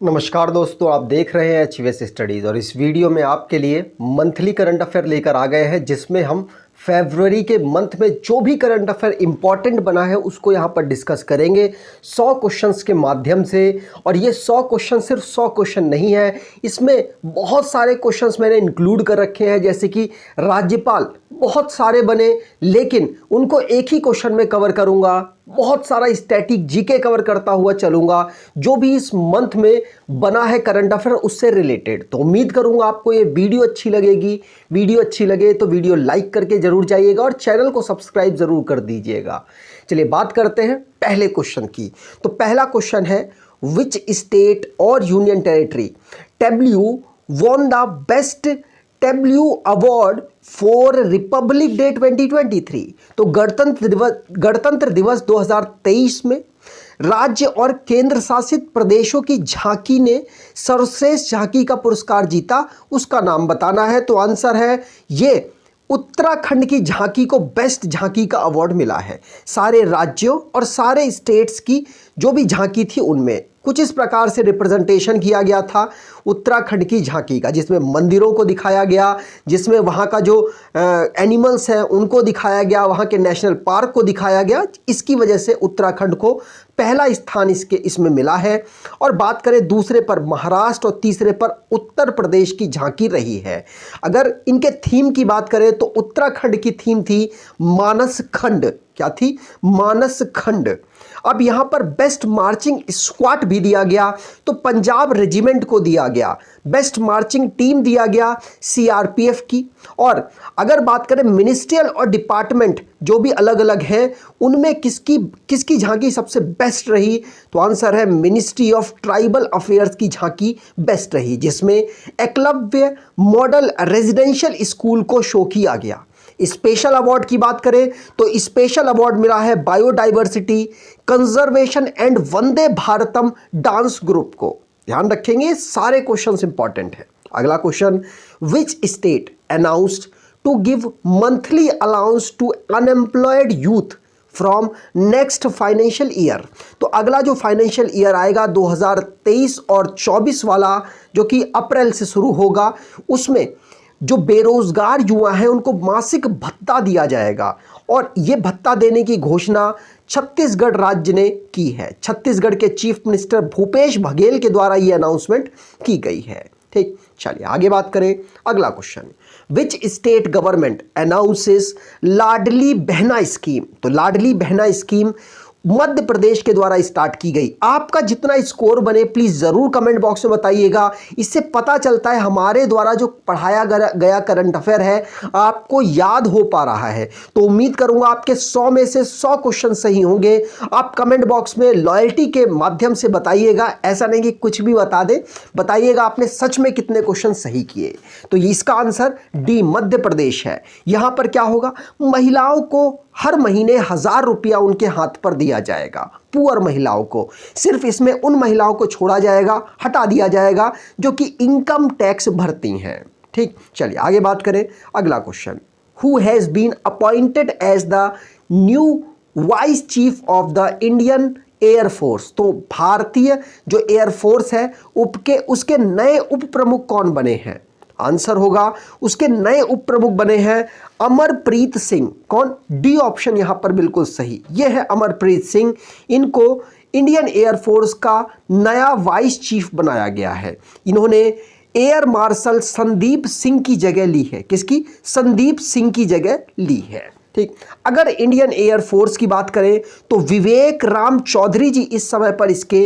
नमस्कार दोस्तों, आप देख रहे हैं एचवीएस स्टडीज़ और इस वीडियो में आपके लिए मंथली करंट अफेयर लेकर आ गए हैं, जिसमें हम फरवरी के मंथ में जो भी करंट अफेयर इम्पॉर्टेंट बना है उसको यहाँ पर डिस्कस करेंगे 100 क्वेश्चंस के माध्यम से। और ये 100 क्वेश्चन सिर्फ 100 क्वेश्चन नहीं है, इसमें बहुत सारे क्वेश्चंस मैंने इंक्लूड कर रखे हैं। जैसे कि राज्यपाल बहुत सारे बने, लेकिन उनको एक ही क्वेश्चन में कवर करूंगा। बहुत सारा स्टैटिक जीके कवर करता हुआ चलूंगा, जो भी इस मंथ में बना है करंट अफेयर उससे रिलेटेड। तो उम्मीद करूंगा आपको ये वीडियो अच्छी लगेगी। वीडियो अच्छी लगे तो वीडियो लाइक करके जरूर जाइएगा और चैनल को सब्सक्राइब जरूर कर दीजिएगा। चलिए बात करते हैं पहले क्वेश्चन की। तो पहला क्वेश्चन है, विच स्टेट और union territory W won the best W award for Republic day 2023। तो गणतंत्र दिवस 2023 में राज्य और केंद्र शासित प्रदेशों की झांकी ने सर्वश्रेष्ठ झांकी का पुरस्कार जीता, उसका नाम बताना है। तो आंसर है ये उत्तराखंड की झांकी को बेस्ट झांकी का अवार्ड मिला है। सारे राज्यों और सारे स्टेट्स की जो भी झांकी थी उनमें कुछ इस प्रकार से रिप्रेजेंटेशन किया गया था उत्तराखंड की झांकी का, जिसमें मंदिरों को दिखाया गया, जिसमें वहाँ का जो एनिमल्स हैं उनको दिखाया गया, वहाँ के नेशनल पार्क को दिखाया गया। इसकी वजह से उत्तराखंड को पहला स्थान इसमें मिला है। और बात करें दूसरे पर महाराष्ट्र और तीसरे पर उत्तर प्रदेश की झांकी रही है। अगर इनके थीम की बात करें तो उत्तराखंड की थीम थी मानस खंड। क्या थी? मानस खंड। अब यहां पर बेस्ट मार्चिंग स्क्वाड भी दिया गया, तो पंजाब रेजिमेंट को दिया गया। बेस्ट मार्चिंग टीम दिया गया सीआरपीएफ की। और अगर बात करें मिनिस्ट्रियल और डिपार्टमेंट जो भी अलग अलग हैं, उनमें किसकी झांकी सबसे बेस्ट रही? तो आंसर है मिनिस्ट्री ऑफ ट्राइबल अफेयर्स की झांकी बेस्ट रही, जिसमें एकलव्य मॉडल रेजिडेंशियल स्कूल को शो किया गया। स्पेशल अवार्ड की बात करें तो स्पेशल अवार्ड मिला है biodiversity conservation and Vande Bharatam dance group को। ध्यान रखेंगे, सारे क्वेश्चंस इंपॉर्टेंट है। अगला question, which state announced to give monthly allowance to unemployed youth from next financial year. तो अगला जो फाइनेंशियल ईयर आएगा 2023 और 24 वाला, जो कि अप्रैल से शुरू होगा, उसमें जो बेरोजगार युवा हैं उनको मासिक भत्ता दिया जाएगा। और ये भत्ता देने की घोषणा छत्तीसगढ़ राज्य ने की है। छत्तीसगढ़ के चीफ मिनिस्टर भूपेश बघेल के द्वारा ये अनाउंसमेंट की गई है। ठीक, चलिए आगे बात करें। अगला question, which state government announces Ladli Behna scheme. तो लाडली बहना स्कीम मध्य प्रदेश के द्वारा स्टार्ट की गई। आपका जितना स्कोर बने प्लीज जरूर कमेंट बॉक्स में बताइएगा। इससे पता चलता है हमारे द्वारा जो पढ़ाया गया करंट अफेयर है आपको याद हो पा रहा है। तो उम्मीद करूंगा आपके 100 में से 100 क्वेश्चन सही होंगे। आप कमेंट बॉक्स में लॉयल्टी के माध्यम से बताइएगा, ऐसा नहीं कि कुछ भी बता दे, बताइएगा आपने सच में कितने क्वेश्चन सही किए। तो इसका आंसर डी मध्य प्रदेश है। यहां पर क्या होगा, महिलाओं को हर महीने 1000 रुपया उनके हाथ पर दिया जाएगा, पुअर महिलाओं को। सिर्फ इसमें उन महिलाओं को छोड़ा जाएगा, हटा दिया जाएगा जो कि इनकम टैक्स भरती हैं। ठीक, चलिए आगे बात करें। अगला question, who has been appointed as the new vice chief of the Indian Air Force. तो भारतीय जो एयरफोर्स है उसके नए उप प्रमुख कौन बने हैं? आंसर होगा उसके नए उप प्रमुख बने हैं अमरप्रीत सिंह। कौन? डी ऑप्शन यहां पर बिल्कुल सही, यह है अमरप्रीत सिंह। इनको इंडियन एयरफोर्स का नया वाइस चीफ बनाया गया है। इन्होंने एयर मार्शल संदीप सिंह की जगह ली है। किसकी? संदीप सिंह की जगह ली है। ठीक, अगर इंडियन एयरफोर्स की बात करें तो विवेक राम चौधरी जी इस समय पर इसके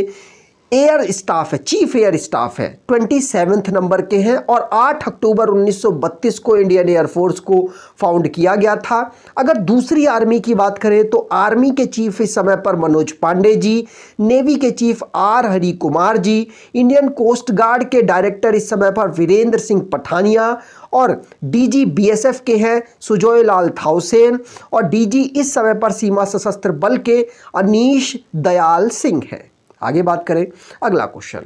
एयर स्टाफ है, चीफ एयर स्टाफ है, 27वें नंबर के हैं। और 8 अक्टूबर 1932 को इंडियन एयरफोर्स को फाउंड किया गया था। अगर दूसरी आर्मी की बात करें तो आर्मी के चीफ इस समय पर मनोज पांडे जी, नेवी के chief are Hari Kumar ji, Indian coast guard के डायरेक्टर इस समय पर वीरेंद्र सिंह पठानिया, और डीजी बीएसएफ के हैं सुजोय लाल थाउसेन, और डीजी इस समय पर सीमा सशस्त्र बल के अनीश दयाल सिंह हैं। आगे बात करें। अगला question,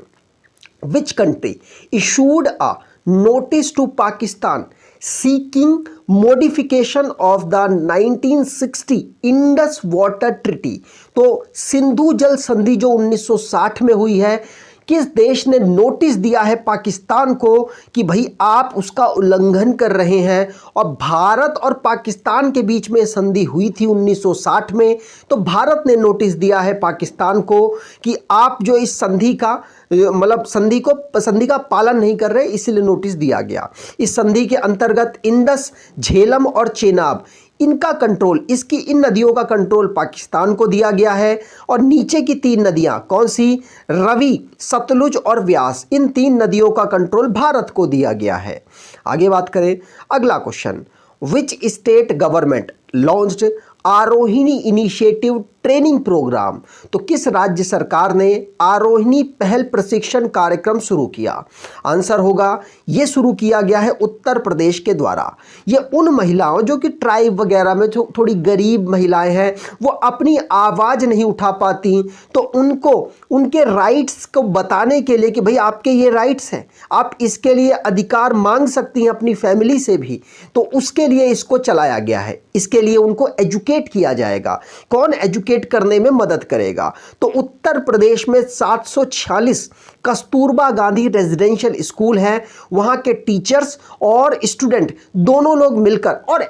which country issued a notice to Pakistan seeking modification of the 1960 Indus water treaty. तो सिंधु जल संधि जो 1960 में हुई है, किस देश ने नोटिस दिया है पाकिस्तान को कि भाई आप उसका उल्लंघन कर रहे हैं। और भारत और पाकिस्तान के बीच में संधि हुई थी 1960 में, तो भारत ने नोटिस दिया है पाकिस्तान को कि आप जो इस संधि का मतलब संधि का पालन नहीं कर रहे, इसलिए नोटिस दिया गया। इस संधि के अंतर्गत इंडस, झेलम और चेनाब इनका कंट्रोल, इन नदियों का कंट्रोल पाकिस्तान को दिया गया है। और नीचे की 3 नदियां कौन सी, रवि, सतलुज और व्यास, इन 3 नदियों का कंट्रोल भारत को दिया गया है। आगे बात करें, अगला question, which state government launched Aarohini initiative training program. तो किस राज्य सरकार ने आरोहिणी पहल प्रशिक्षण कार्यक्रम शुरू किया। आंसर होगा यह शुरू किया गया है उत्तर प्रदेश के द्वारा। ये उन महिलाओं जो कि ट्राइब वगैरह में थोड़ी गरीब महिलाएं हैं, वो अपनी आवाज़ नहीं उठा पाती, तो उनको उनके राइट्स को बताने के लिए कि भाई आपके ये राइट्स हैं, आप इसके लिए अधिकार मांग सकती हैं अपनी फैमिली से भी, तो उसके लिए इसको चलाया गया है। इसके लिए उनको एजुकेट किया जाएगा। कौन एजुकेट करने में मदद करेगा, तो उत्तर प्रदेश में 746 कस्तूरबा गांधी रेजिडेंशियल स्कूल हैं। वहां के टीचर्स और स्टूडेंट दोनों लोग मिलकर, और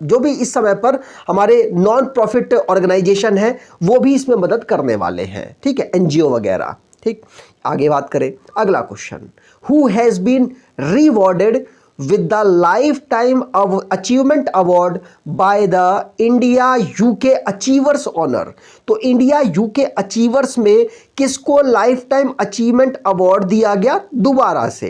जो भी इस समय पर हमारे नॉन प्रॉफिट ऑर्गेनाइजेशन है वो भी इसमें मदद करने वाले हैं, ठीक है, एनजीओ वगैरह। ठीक, आगे बात करें, अगला question, who has been rewarded with the lifetime of achievement award by the India UK Achievers Honor। तो इंडिया यूके अचीवर्स में किसको लाइफ टाइम अचीवमेंट अवार्ड दिया गया दोबारा से।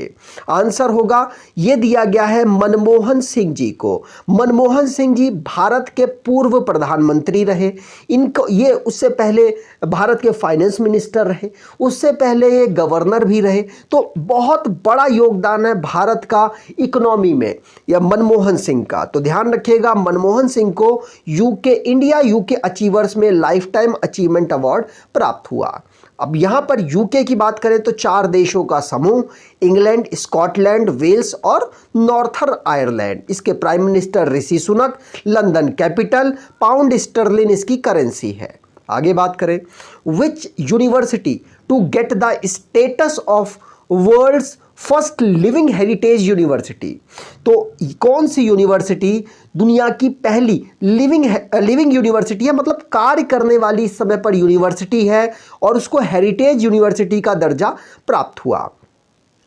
आंसर होगा यह दिया गया है मनमोहन सिंह जी को। मनमोहन सिंह जी भारत के पूर्व प्रधानमंत्री रहे, इनको ये उससे पहले भारत के फाइनेंस मिनिस्टर रहे, उससे पहले ये गवर्नर भी रहे, तो बहुत बड़ा योगदान है भारत का इकोनॉमी में या मनमोहन सिंह का। तो ध्यान रखिएगा, मनमोहन सिंह को इंडिया यूके अचीवर्स में लाइफ टाइम अचीवमेंट अवार्ड प्राप्त हुआ। अब यहां पर यूके की बात करें तो 4 देशों का समूह, इंग्लैंड, स्कॉटलैंड, वेल्स और नॉर्थर्न आयरलैंड। इसके prime minister Rishi Sunak, London capital, pound sterling इसकी करेंसी है। आगे बात करें, which university to get the status of world's first living heritage university. तो कौन सी यूनिवर्सिटी दुनिया की पहली लिविंग यूनिवर्सिटी है, मतलब कार्य करने वाली इस समय पर यूनिवर्सिटी है और उसको हेरिटेज यूनिवर्सिटी का दर्जा प्राप्त हुआ।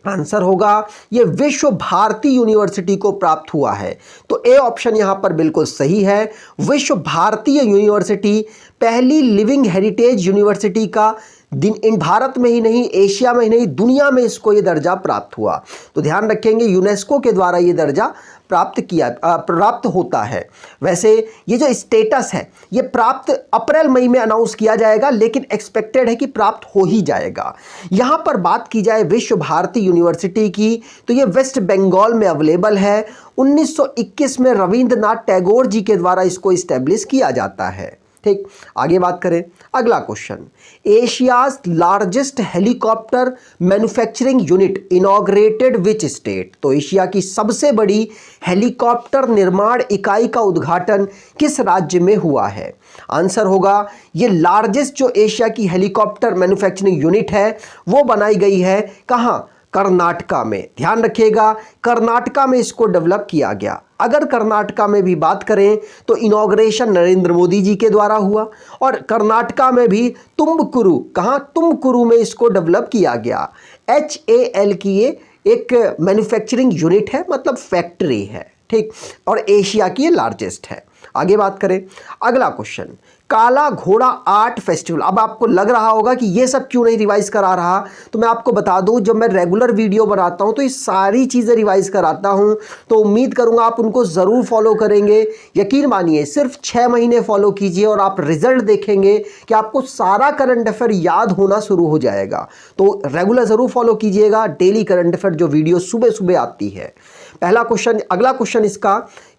आंसर होगा ये विश्व भारती यूनिवर्सिटी को प्राप्त हुआ है। तो ए ऑप्शन यहां पर बिल्कुल सही है। विश्व भारतीय यूनिवर्सिटी पहली लिविंग हेरिटेज यूनिवर्सिटी का इन भारत में ही नहीं, एशिया में ही नहीं, दुनिया में इसको ये दर्जा प्राप्त हुआ। तो ध्यान रखेंगे यूनेस्को के द्वारा ये दर्जा प्राप्त होता है। वैसे ये जो स्टेटस है ये प्राप्त अप्रैल मई में अनाउंस किया जाएगा, लेकिन एक्सपेक्टेड है कि प्राप्त हो ही जाएगा। यहाँ पर बात की जाए विश्व भारती यूनिवर्सिटी की, तो ये वेस्ट बंगाल में अवेलेबल है। 1921 में रविंद्रनाथ टैगोर जी के द्वारा इसको इस्टेब्लिश किया जाता है। ठीक, आगे बात करें, अगला question, Asia's largest helicopter manufacturing unit inaugurated विच स्टेट। तो एशिया की सबसे बड़ी हेलीकॉप्टर निर्माण इकाई का उद्घाटन किस राज्य में हुआ है। आंसर होगा ये लार्जेस्ट जो एशिया की हेलीकॉप्टर मैन्युफैक्चरिंग यूनिट है वो बनाई गई है कहां, कर्नाटका में। ध्यान रखिएगा, कर्नाटका में इसको डेवलप किया गया। अगर कर्नाटका में भी बात करें तो इनॉग्रेशन नरेंद्र मोदी जी के द्वारा हुआ, और कर्नाटका में भी तुमकुरू, कहां, तुमकुरू में इसको डेवलप किया गया। HAL की ये एक मैन्युफैक्चरिंग यूनिट है, मतलब फैक्ट्री है। ठीक, और एशिया की ये लार्जेस्ट है। आगे बात करें, अगला क्वेश्चन, काला घोड़ा आर्ट फेस्टिवल। अब आपको लग रहा होगा कि ये सब क्यों नहीं रिवाइज करा रहा, तो मैं आपको बता दूं, जब मैं रेगुलर वीडियो बनाता हूं तो ये सारी चीज़ें रिवाइज कराता हूं, तो उम्मीद करूंगा आप उनको ज़रूर फॉलो करेंगे। यकीन मानिए, सिर्फ 6 महीने फॉलो कीजिए और आप रिजल्ट देखेंगे कि आपको सारा करंट अफेयर याद होना शुरू हो जाएगा। तो रेगुलर ज़रूर फॉलो कीजिएगा, डेली करंट अफेयर जो वीडियो सुबह सुबह आती है। पहला क्वेश्चन, अगला क्वेश्चन इसका,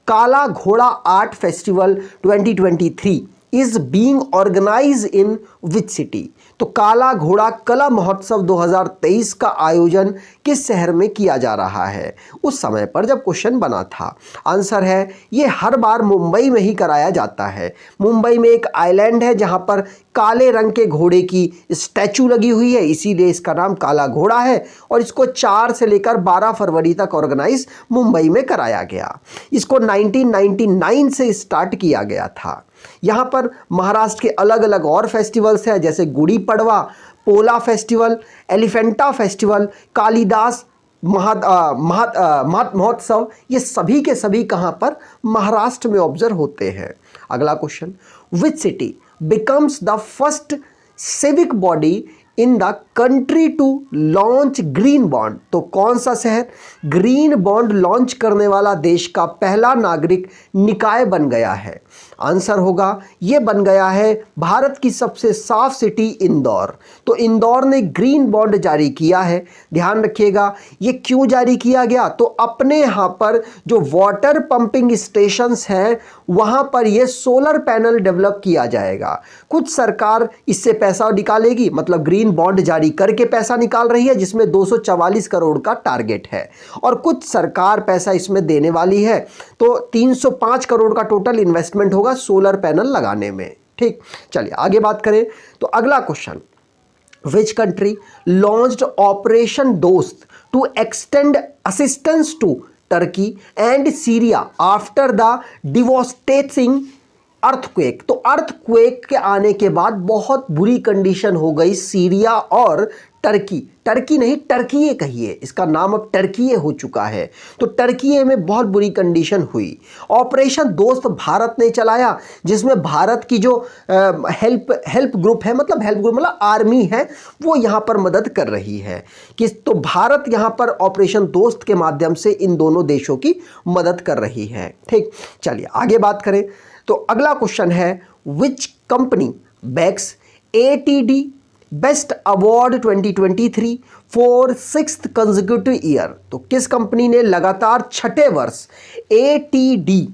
Kala Ghoda art festival 2023 is being organise in which city. तो काला घोड़ा कला महोत्सव 2023 का आयोजन किस शहर में किया जा रहा है उस समय पर जब क्वेश्चन बना था? आंसर है ये हर बार मुंबई में ही कराया जाता है। मुंबई में एक आइलैंड है जहां पर काले रंग के घोड़े की स्टैचू लगी हुई है, इसीलिए इसका नाम काला घोड़ा है और इसको 4 से लेकर 12 फरवरी तक ऑर्गेनाइज मुंबई में कराया गया। इसको 1999 से स्टार्ट किया गया था। यहाँ पर महाराष्ट्र के अलग अलग और फेस्टिवल्स हैं जैसे गुड़ी पड़वा, पोला फेस्टिवल, एलिफेंटा फेस्टिवल, कालिदास महोत्सव, ये सभी के सभी कहाँ पर? महाराष्ट्र में ऑब्जर्व होते हैं। अगला question, which city becomes the first civic body in the country to launch green bond? तो कौन सा शहर ग्रीन बॉन्ड लॉन्च करने वाला देश का पहला नागरिक निकाय बन गया है? आंसर होगा ये बन गया है भारत की सबसे साफ सिटी इंदौर। तो इंदौर ने ग्रीन बॉन्ड जारी किया है। ध्यान रखिएगा ये क्यों जारी किया गया? तो अपने यहाँ पर जो वाटर पंपिंग स्टेशंस हैं वहाँ पर ये सोलर पैनल डेवलप किया जाएगा। कुछ सरकार इससे पैसा निकालेगी, मतलब ग्रीन बॉन्ड जारी करके पैसा निकाल रही है जिसमें 244 करोड़ का टारगेट है, और कुछ सरकार पैसा इसमें देने वाली है। तो 305 करोड़ का टोटल इन्वेस्टमेंट होगा सोलर पैनल लगाने में। ठीक, चलिए आगे बात करें। तो अगला question, which country launched operation Dost to extend assistance to Turkey and Syria after the devastating earthquake? तो अर्थक्वेक के आने के बाद बहुत बुरी कंडीशन हो गई सीरिया और टर्की नहीं टर्कीये कहिए, इसका नाम अब टर्कीये हो चुका है। तो टर्कीये में बहुत बुरी कंडीशन हुई। ऑपरेशन दोस्त भारत ने चलाया जिसमें भारत की जो हेल्प ग्रुप है, मतलब आर्मी है, वो यहाँ पर मदद कर रही है। तो भारत यहाँ पर ऑपरेशन दोस्त के माध्यम से इन दोनों देशों की मदद कर रही है। ठीक, चलिए आगे बात करें। तो अगला क्वेश्चन है, which company bags ATD best award 2023 for 6th consecutive year? तो किस कंपनी ने लगातार 6ठे वर्ष ATD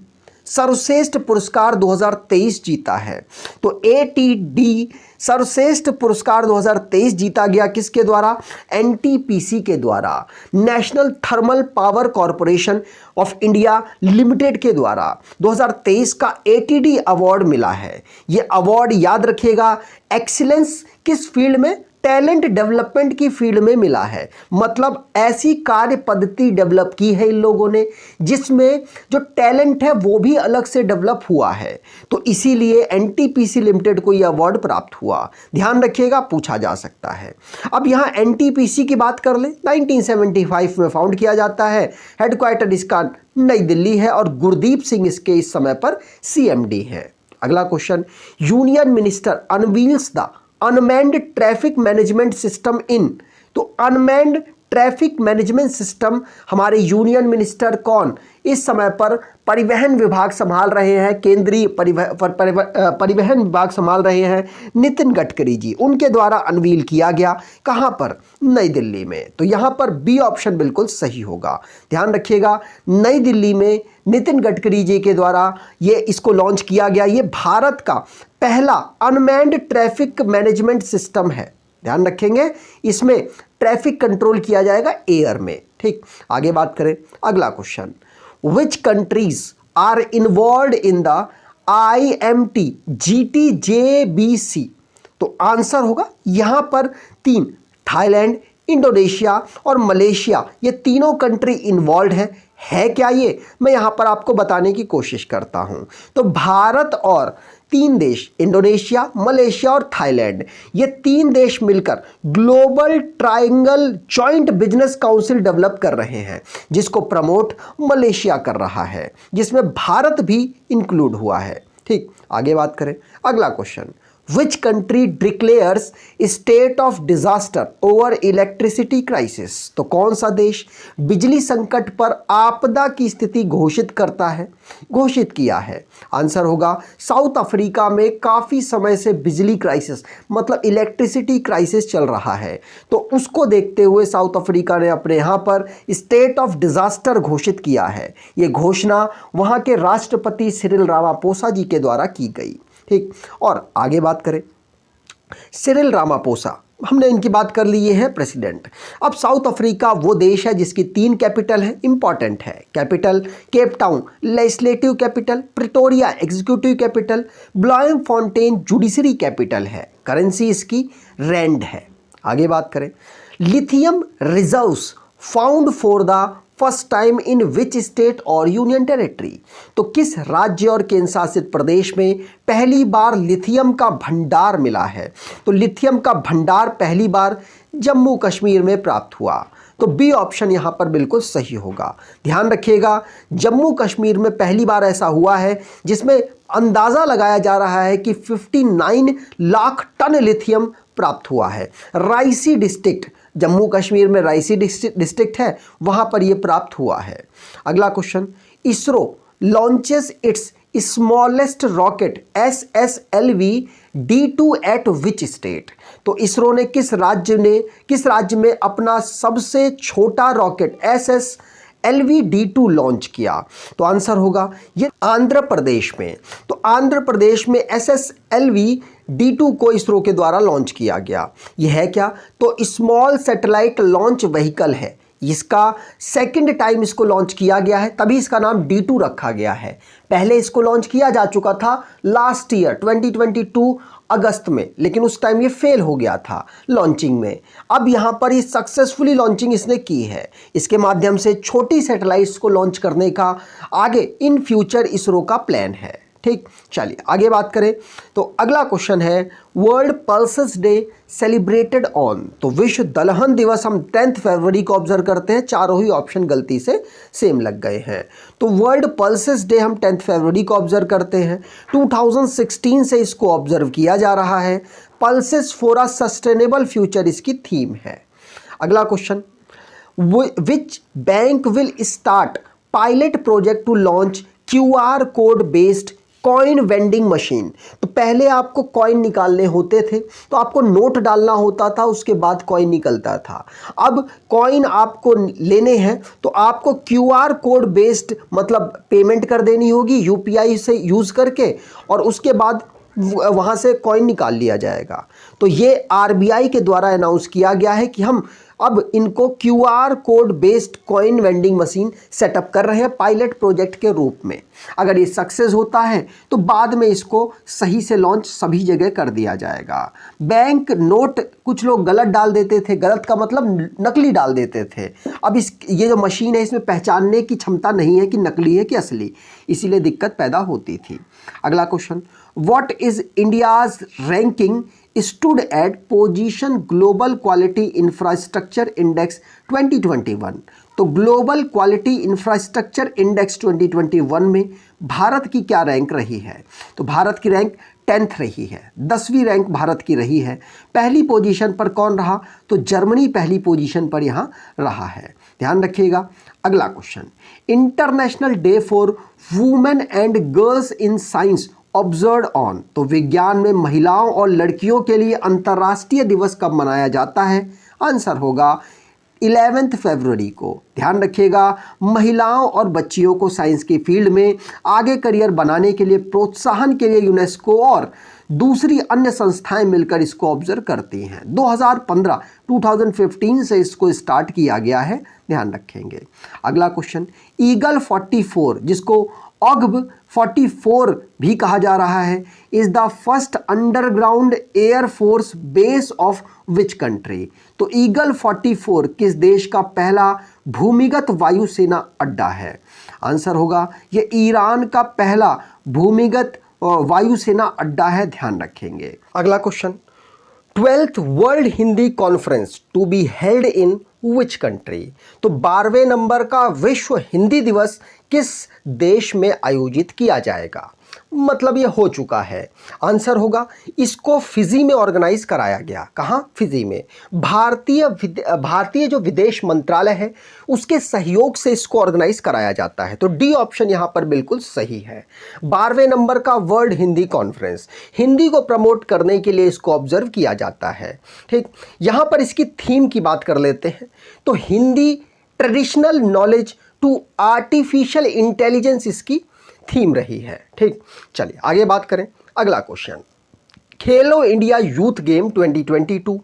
सर्वश्रेष्ठ पुरस्कार 2023 जीता है? तो ATD सर्वश्रेष्ठ पुरस्कार 2023 जीता गया किसके द्वारा? NTPC के द्वारा, national thermal power corporation of India limited के द्वारा 2023 का ATD अवार्ड मिला है। ये अवार्ड याद रखिएगा एक्सीलेंस किस फील्ड में? टैलेंट डेवलपमेंट की फील्ड में मिला है। मतलब ऐसी कार्य पद्धति डेवलप की है इन लोगों ने जिसमें जो टैलेंट है वो भी अलग से डेवलप हुआ है, तो इसीलिए NTPC लिमिटेड को यह अवार्ड प्राप्त हुआ। ध्यान रखिएगा, पूछा जा सकता है। अब यहाँ NTPC की बात कर ले, 1975 में फाउंड किया जाता है। हेडक्वार्टर इसका नई दिल्ली है और गुरदीप सिंह इसके इस समय पर CMD है। अगला question, union minister unveils the unmanned traffic management system in? तो अनमैन्ड ट्रैफिक मैनेजमेंट सिस्टम हमारे यूनियन मिनिस्टर कौन इस समय पर परिवहन विभाग संभाल रहे हैं? केंद्रीय परिवहन विभाग संभाल रहे हैं नितिन गडकरी जी, उनके द्वारा अनवील किया गया। कहां पर? नई दिल्ली में। तो यहां पर बी ऑप्शन बिल्कुल सही होगा। ध्यान रखिएगा, नई दिल्ली में नितिन गडकरी जी के द्वारा ये इसको लॉन्च किया गया। ये भारत का पहला अनमैन्ड ट्रैफिक मैनेजमेंट सिस्टम है। ध्यान रखेंगे, इसमें ट्रैफिक कंट्रोल किया जाएगा एयर में। ठीक, आगे बात करें। अगला question, which countries are involve in the IMT GTJBC? तो आंसर होगा यहां पर 3, थाईलैंड, इंडोनेशिया और मलेशिया, ये तीनों कंट्री इन्वॉल्व है क्या ये? मैं यहां पर आपको बताने की कोशिश करता हूं। तो भारत और 3 देश, इंडोनेशिया, मलेशिया और थाईलैंड, ये 3 देश मिलकर global triangle joint business council develop कर रहे हैं, जिसको प्रमोट मलेशिया कर रहा है, जिसमें भारत भी इंक्लूड हुआ है। ठीक, आगे बात करें। अगला question, Which country declares state of disaster over electricity crisis? तो कौन सा देश बिजली संकट पर आपदा की स्थिति घोषित किया है? आंसर होगा साउथ अफ्रीका में काफ़ी समय से बिजली क्राइसिस, मतलब इलेक्ट्रिसिटी क्राइसिस चल रहा है। तो उसको देखते हुए साउथ अफ्रीका ने अपने यहाँ पर स्टेट ऑफ डिजास्टर घोषित किया है। ये घोषणा वहाँ के राष्ट्रपति सिरिल रामापोसा जी के द्वारा की गई। ठीक, और आगे बात करें। सिरिल रामापोसा, हमने इनकी बात कर ली, ये है प्रेसिडेंट। अब साउथ अफ्रीका वो देश है जिसकी 3 कैपिटल है, इंपॉर्टेंट है। Capital Cape Town legislative capital, Pretoria executive capital, Bloemfontein judiciary capital है। करेंसी इसकी रैंड है। आगे बात करें, lithium reserves found for the first time in which state और यूनियन टेरिटरी, तो किस राज्य और केंद्र शासित प्रदेश में पहली बार लिथियम का भंडार मिला है? तो लिथियम का भंडार पहली बार जम्मू कश्मीर में प्राप्त हुआ। तो बी ऑप्शन यहाँ पर बिल्कुल सही होगा। ध्यान रखिएगा, जम्मू कश्मीर में पहली बार ऐसा हुआ है जिसमें अंदाज़ा लगाया जा रहा है कि 59 लाख टन लिथियम प्राप्त हुआ है। रायसी डिस्ट्रिक्ट, जम्मू कश्मीर में रायसी डिस्ट्रिक्ट है, वहां पर यह प्राप्त हुआ है। अगला question, ISRO launches it's smallest rocket SSLV D2 eight which state, तो इसरो ने किस राज्य में अपना सबसे छोटा रॉकेट SSLV D2 लॉन्च किया? तो आंसर होगा ये आंध्र प्रदेश में। तो आंध्र प्रदेश में SSLV D2 को इसरो के द्वारा लॉन्च किया गया। यह है क्या? तो स्मॉल सैटेलाइट लॉन्च व्हीकल है, इसका सेकंड टाइम इसको लॉन्च किया गया है, तभी इसका नाम D2 रखा गया है। पहले इसको लॉन्च किया जा चुका था लास्ट ईयर 2022 अगस्त में, लेकिन उस टाइम ये फेल हो गया था लॉन्चिंग में। अब यहाँ पर ये सक्सेसफुली लॉन्चिंग इसने की है। इसके माध्यम से छोटी सैटेलाइट्स को लॉन्च करने का आगे इन फ्यूचर इसरो का प्लान है। ठीक, चलिए आगे बात करें। तो अगला क्वेश्चन है, world pulses day celebrated on, तो विश्व दलहन दिवस हम 10 फरवरी को ऑब्जर्व करते हैं। चारों ही ऑप्शन गलती से सेम लग गए हैं। तो वर्ल्ड पल्सेस डे हम 10 फरवरी को ऑब्जर्व करते हैं। 2016 से इसको ऑब्जर्व किया जा रहा है। Pulses for a sustainable future इसकी थीम है। अगला question, which bank will start pilot project to launch QR code based coin vending machine, तो पहले आपको कॉइन निकालने होते थे तो आपको नोट डालना होता था, उसके बाद कॉइन निकलता था। अब कॉइन आपको लेने हैं तो आपको QR कोड बेस्ड मतलब पेमेंट कर देनी होगी UPI से यूज़ करके, और उसके बाद वहाँ से कॉइन निकाल लिया जाएगा। तो ये RBI के द्वारा अनाउंस किया गया है कि हम अब इनको QR code based coin vending machine setup कर रहे हैं पायलट प्रोजेक्ट के रूप में। अगर ये सक्सेस होता है तो बाद में इसको सही से लॉन्च सभी जगह कर दिया जाएगा। बैंक नोट कुछ लोग गलत डाल देते थे, गलत का मतलब नकली डाल देते थे। अब ये जो मशीन है इसमें पहचानने की क्षमता नहीं है कि नकली है कि असली, इसीलिए दिक्कत पैदा होती थी। अगला question, what is India's ranking stood at position global quality infrastructure index 2021, तो ग्लोबल क्वालिटी इंफ्रास्ट्रक्चर इंडेक्स 2021 में भारत की क्या रैंक रही है? तो भारत की रैंक 10th रही है, 10वीं रैंक भारत की रही है। पहली पोजीशन पर कौन रहा? तो जर्मनी पहली पोजीशन पर यहाँ रहा है, ध्यान रखिएगा। अगला question, international day for women and girls in science observe on, तो विज्ञान में महिलाओं और लड़कियों के लिए अंतर्राष्ट्रीय दिवस कब मनाया जाता है? आंसर होगा 11 फरवरी को। ध्यान रखिएगा, महिलाओं और बच्चियों को साइंस की फील्ड में आगे करियर बनाने के लिए प्रोत्साहन के लिए यूनेस्को और दूसरी अन्य संस्थाएं मिलकर इसको ऑब्जर्व करती हैं। 2015 से इसको स्टार्ट किया गया है, ध्यान रखेंगे। अगला क्वेश्चन, ईगल 44 जिसको ऑग्ब 44 भी कहा जा रहा है, is the first underground air force base of which country, तो ईगल 44 किस देश का पहला भूमिगत वायुसेना अड्डा है? आंसर होगा ये ईरान का पहला भूमिगत वायुसेना अड्डा है, ध्यान रखेंगे। अगला question, 12th world Hindi conference to be held in which country, तो 12वें नंबर का विश्व हिंदी दिवस किस देश में आयोजित किया जाएगा? मतलब ये हो चुका है। आंसर होगा इसको फिजी में ऑर्गेनाइज कराया गया। कहाँ? फिजी में। भारतीय जो विदेश मंत्रालय है उसके सहयोग से इसको ऑर्गेनाइज कराया जाता है। तो डी ऑप्शन यहाँ पर बिल्कुल सही है। 12वें नंबर का वर्ल्ड हिंदी कॉन्फ्रेंस, हिंदी को प्रमोट करने के लिए इसको ऑब्जर्व किया जाता है। ठीक, यहाँ पर इसकी थीम की बात कर लेते हैं। तो Hindi traditional knowledge to artificial intelligence इसकी थीम रही है। ठीक, चलिए आगे बात करें। अगला question, Khelo India youth game 2022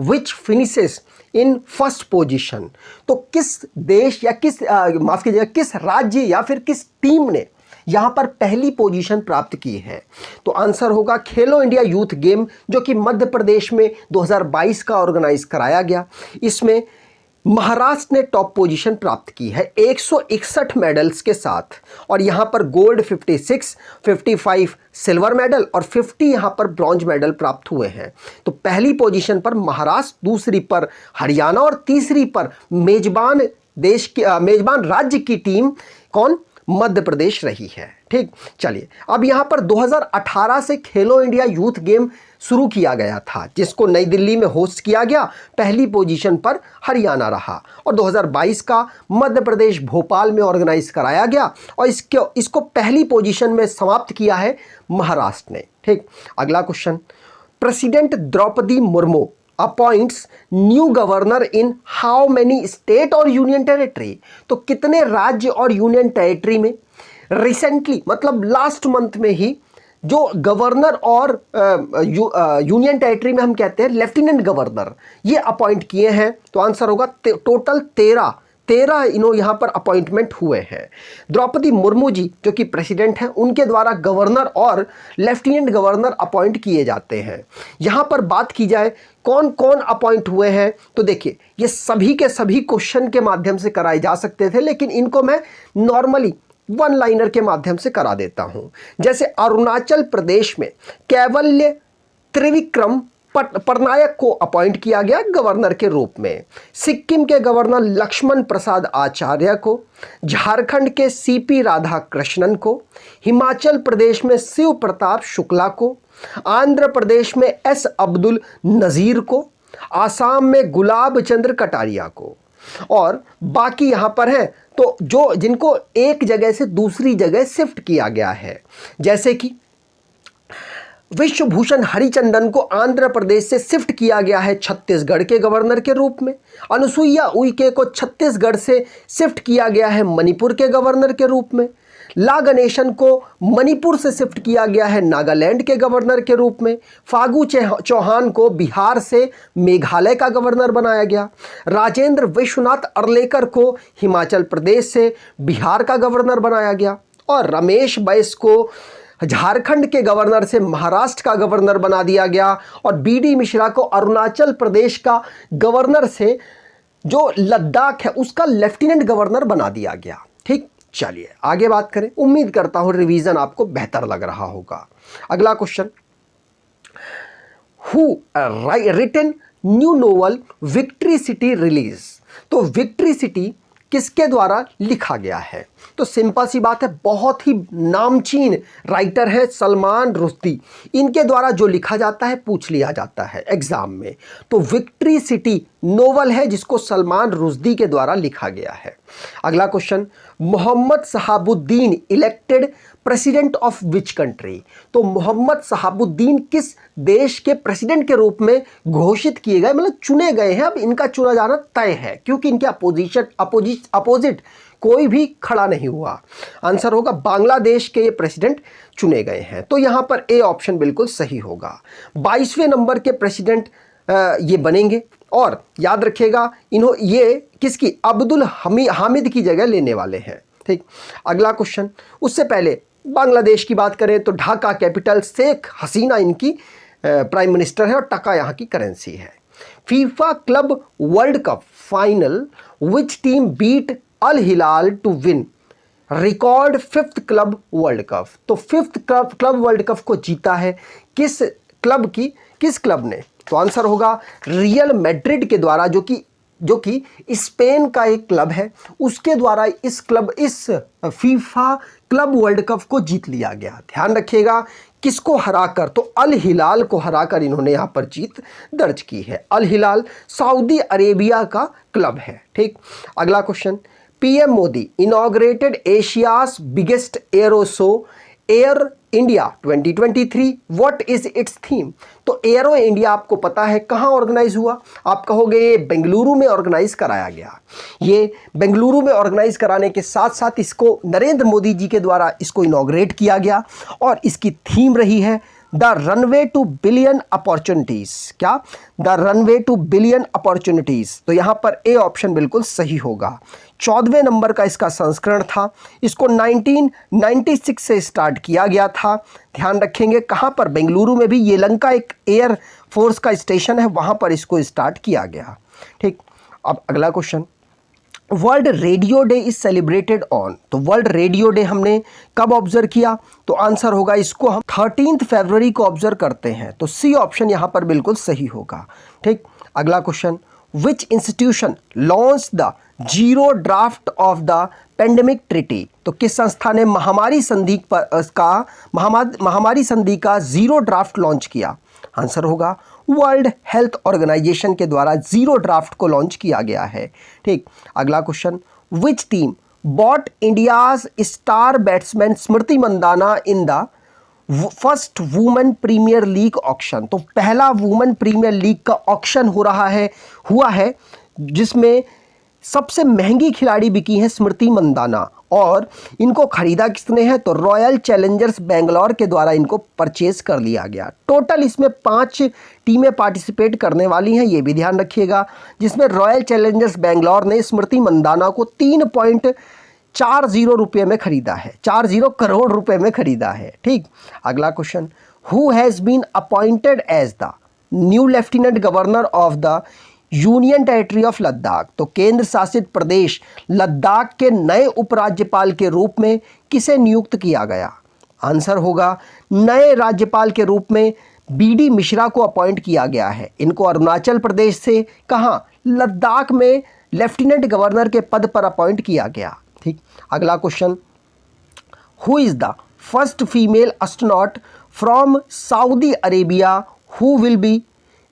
which finishes in first position. तो किस देश या माफ कीजिएगा किस राज्य या फिर किस टीम ने यहां पर पहली पोजीशन प्राप्त की है? तो आंसर होगा खेलो इंडिया यूथ गेम, जो कि मध्य प्रदेश में 2022 का ऑर्गेनाइज कराया गया। इसमें महाराष्ट्र ने टॉप पोजीशन प्राप्त की है 161 मेडल्स के साथ, और यहां पर गोल्ड 56, 55 सिल्वर मेडल और 50 यहां पर ब्रॉन्ज मेडल प्राप्त हुए हैं। तो पहली पोजीशन पर महाराष्ट्र, दूसरी पर हरियाणा और तीसरी पर मेजबान राज्य की टीम कौन? मध्य प्रदेश रही है। ठीक, चलिए अब यहां पर 2018 से खेलो इंडिया यूथ गेम शुरू किया गया था, जिसको नई दिल्ली में होस्ट किया गया। पहली पोजीशन पर हरियाणा रहा, और 2022 का मध्य प्रदेश भोपाल में ऑर्गेनाइज कराया गया, और इसको पहली पोजीशन में समाप्त किया है महाराष्ट्र ने। ठीक, अगला question, president Droupadi Murmu appoints new governor in how many state और यूनियन टेरिटरी। तो कितने राज्य और यूनियन टेरिटरी में रिसेंटली, मतलब लास्ट मंथ में ही, जो गवर्नर और यूनियन टेरिटरी में हम कहते हैं लेफ्टिनेंट गवर्नर, ये अपॉइंट किए हैं? तो आंसर होगा टोटल 13 यहाँ पर अपॉइंटमेंट हुए हैं। द्रौपदी मुर्मू जी जो कि प्रेसिडेंट हैं, उनके द्वारा गवर्नर और लेफ्टिनेंट गवर्नर अपॉइंट किए जाते हैं। यहाँ पर बात की जाए कौन कौन अपॉइंट हुए हैं, तो देखिए ये सभी के सभी क्वेश्चन के माध्यम से कराए जा सकते थे, लेकिन इनको मैं नॉर्मली वन लाइनर के माध्यम से करा देता हूं। जैसे अरुणाचल प्रदेश में कैवल्य त्रिविक्रम पटनायक को अपॉइंट किया गया गवर्नर के रूप में, सिक्किम के गवर्नर लक्ष्मण प्रसाद आचार्य को, झारखंड के सीपी राधाकृष्णन को, हिमाचल प्रदेश में शिव प्रताप शुक्ला को, आंध्र प्रदेश में एस अब्दुल नज़ीर को, आसाम में गुलाब चंद्र कटारिया को, और बाकी यहां पर हैं तो जिनको एक जगह से दूसरी जगह शिफ्ट किया गया है, जैसे कि विश्वभूषण हरिचंदन को आंध्र प्रदेश से शिफ्ट किया गया है छत्तीसगढ़ के गवर्नर के रूप में, अनुसुईया उइके को छत्तीसगढ़ से शिफ्ट किया गया है मणिपुर के गवर्नर के रूप में, ला गणेशन को मणिपुर से शिफ्ट किया गया है नागालैंड के गवर्नर के रूप में, फागू चौहान को बिहार से मेघालय का गवर्नर बनाया गया, राजेंद्र विश्वनाथ अर्लेकर को हिमाचल प्रदेश से बिहार का गवर्नर बनाया गया, और रमेश बैस को झारखंड के गवर्नर से महाराष्ट्र का गवर्नर बना दिया गया, और बीडी मिश्रा को अरुणाचल प्रदेश का गवर्नर से जो लद्दाख है उसका लेफ्टिनेंट गवर्नर बना दिया गया। ठीक, चलिए आगे बात करें। उम्मीद करता हूं रिवीजन आपको बेहतर लग रहा होगा। अगला question, who written new novel Victory City release. तो विक्ट्री सिटी किसके द्वारा लिखा गया है? तो सिंपल सी बात है, बहुत ही नामचीन राइटर है सलमान रुश्दी, इनके द्वारा जो लिखा जाता है पूछ लिया जाता है एग्जाम में। तो विक्ट्री सिटी नोवेल है जिसको सलमान रुश्दी के द्वारा लिखा गया है। अगला question, Mohammed Shahabuddin elected president of which country. तो मोहम्मद शहाबुद्दीन किस देश के प्रेसिडेंट के रूप में घोषित किए गए, मतलब चुने गए हैं? अब इनका चुना जाना तय है क्योंकि इनके अपोजिट कोई भी खड़ा नहीं हुआ। आंसर होगा बांग्लादेश के ये प्रेसिडेंट चुने गए हैं। तो यहां पर ए ऑप्शन बिल्कुल सही होगा। 22वें नंबर के प्रेसिडेंट ये बनेंगे, और याद रखिएगा ये किसकी, अब्दुल हामिद की जगह लेने वाले हैं। ठीक, अगला क्वेश्चन, उससे पहले बांग्लादेश की बात करें तो ढाका कैपिटल, शेख हसीना इनकी प्राइम मिनिस्टर है, और टका यहाँ की करेंसी है। FIFA club world cup final which team beat Al Hilal to win record 5th club world cup. तो 5th क्लब वर्ल्ड कप को जीता है किस क्लब ने? तो आंसर होगा रियल मैड्रिड के द्वारा, जो कि स्पेन का एक क्लब है, उसके द्वारा इस फीफा क्लब वर्ल्ड कप को जीत लिया गया। ध्यान रखिएगा किसको हराकर, तो अल हिलाल को हराकर इन्होंने यहां पर जीत दर्ज की है। अल हिलाल सऊदी अरेबिया का क्लब है। ठीक, अगला question, PM Modi inaugurated Asia's biggest arrow show air India 2023, what is it's theme. तो एरो इंडिया आपको पता है कहाँ ऑर्गेनाइज हुआ? आप कहोगे ये बेंगलुरु में ऑर्गेनाइज कराया गया। ये बेंगलुरु में ऑर्गेनाइज कराने के साथ साथ इसको नरेंद्र मोदी जी के द्वारा इसको इनॉग्रेट किया गया, और इसकी थीम रही है the runway to billion opportunities. क्या? The runway to billion opportunities. तो यहां पर ए ऑप्शन बिल्कुल सही होगा। 14वें नंबर का इसका संस्करण था। इसको 1996 से स्टार्ट किया गया था। ध्यान रखेंगे कहां पर? बेंगलुरु में भी येलंका एक एयर फोर्स का स्टेशन है, वहां पर इसको स्टार्ट किया गया। ठीक, अब अगला question, world radio day is celebrated on. तो वर्ल्ड रेडियो डे हमने कब ऑब्जर्व किया? तो आंसर होगा इसको हम 13 फरवरी को ऑब्जर्व करते हैं। तो सी ऑप्शन यहां पर बिल्कुल सही होगा। ठीक, अगला question, which institution launch the zero draft of the pandemic treaty. तो किस संस्था ने महामारी संधि का जीरो ड्राफ्ट लॉन्च किया? आंसर होगा वर्ल्ड हेल्थ ऑर्गेनाइजेशन के द्वारा जीरो ड्राफ्ट को लॉन्च किया गया है। ठीक, अगला question, which team bought India's star batsman Smriti Mandhana in the first women premier league auction. तो पहला वुमेन प्रीमियर लीग का ऑक्शन हुआ है जिसमें सबसे महंगी खिलाड़ी बिकी है स्मृति मंदाना, और इनको खरीदा किसने है? तो रॉयल चैलेंजर्स बेंगलोर के द्वारा इनको परचेज कर लिया गया। टोटल इसमें 5 टीमें पार्टिसिपेट करने वाली हैं, ये भी ध्यान रखिएगा, जिसमें रॉयल चैलेंजर्स बेंगलोर ने स्मृति मंदाना को 3.40 रुपये में खरीदा है, 40 करोड़ रुपए में खरीदा है। ठीक, अगला question, who has been appointed as the new lieutenant governor of the union territory of Ladakh. तो केंद्र शासित प्रदेश लद्दाख के नए उपराज्यपाल के रूप में किसे नियुक्त किया गया? आंसर होगा नए राज्यपाल के रूप में बीडी मिश्रा को अपॉइंट किया गया है। इनको अरुणाचल प्रदेश से कहाँ? लद्दाख में लेफ्टिनेंट गवर्नर के पद पर अपॉइंट किया गया। ठीक, अगला question, who is the first female astronaut from Saudi Arabia who will be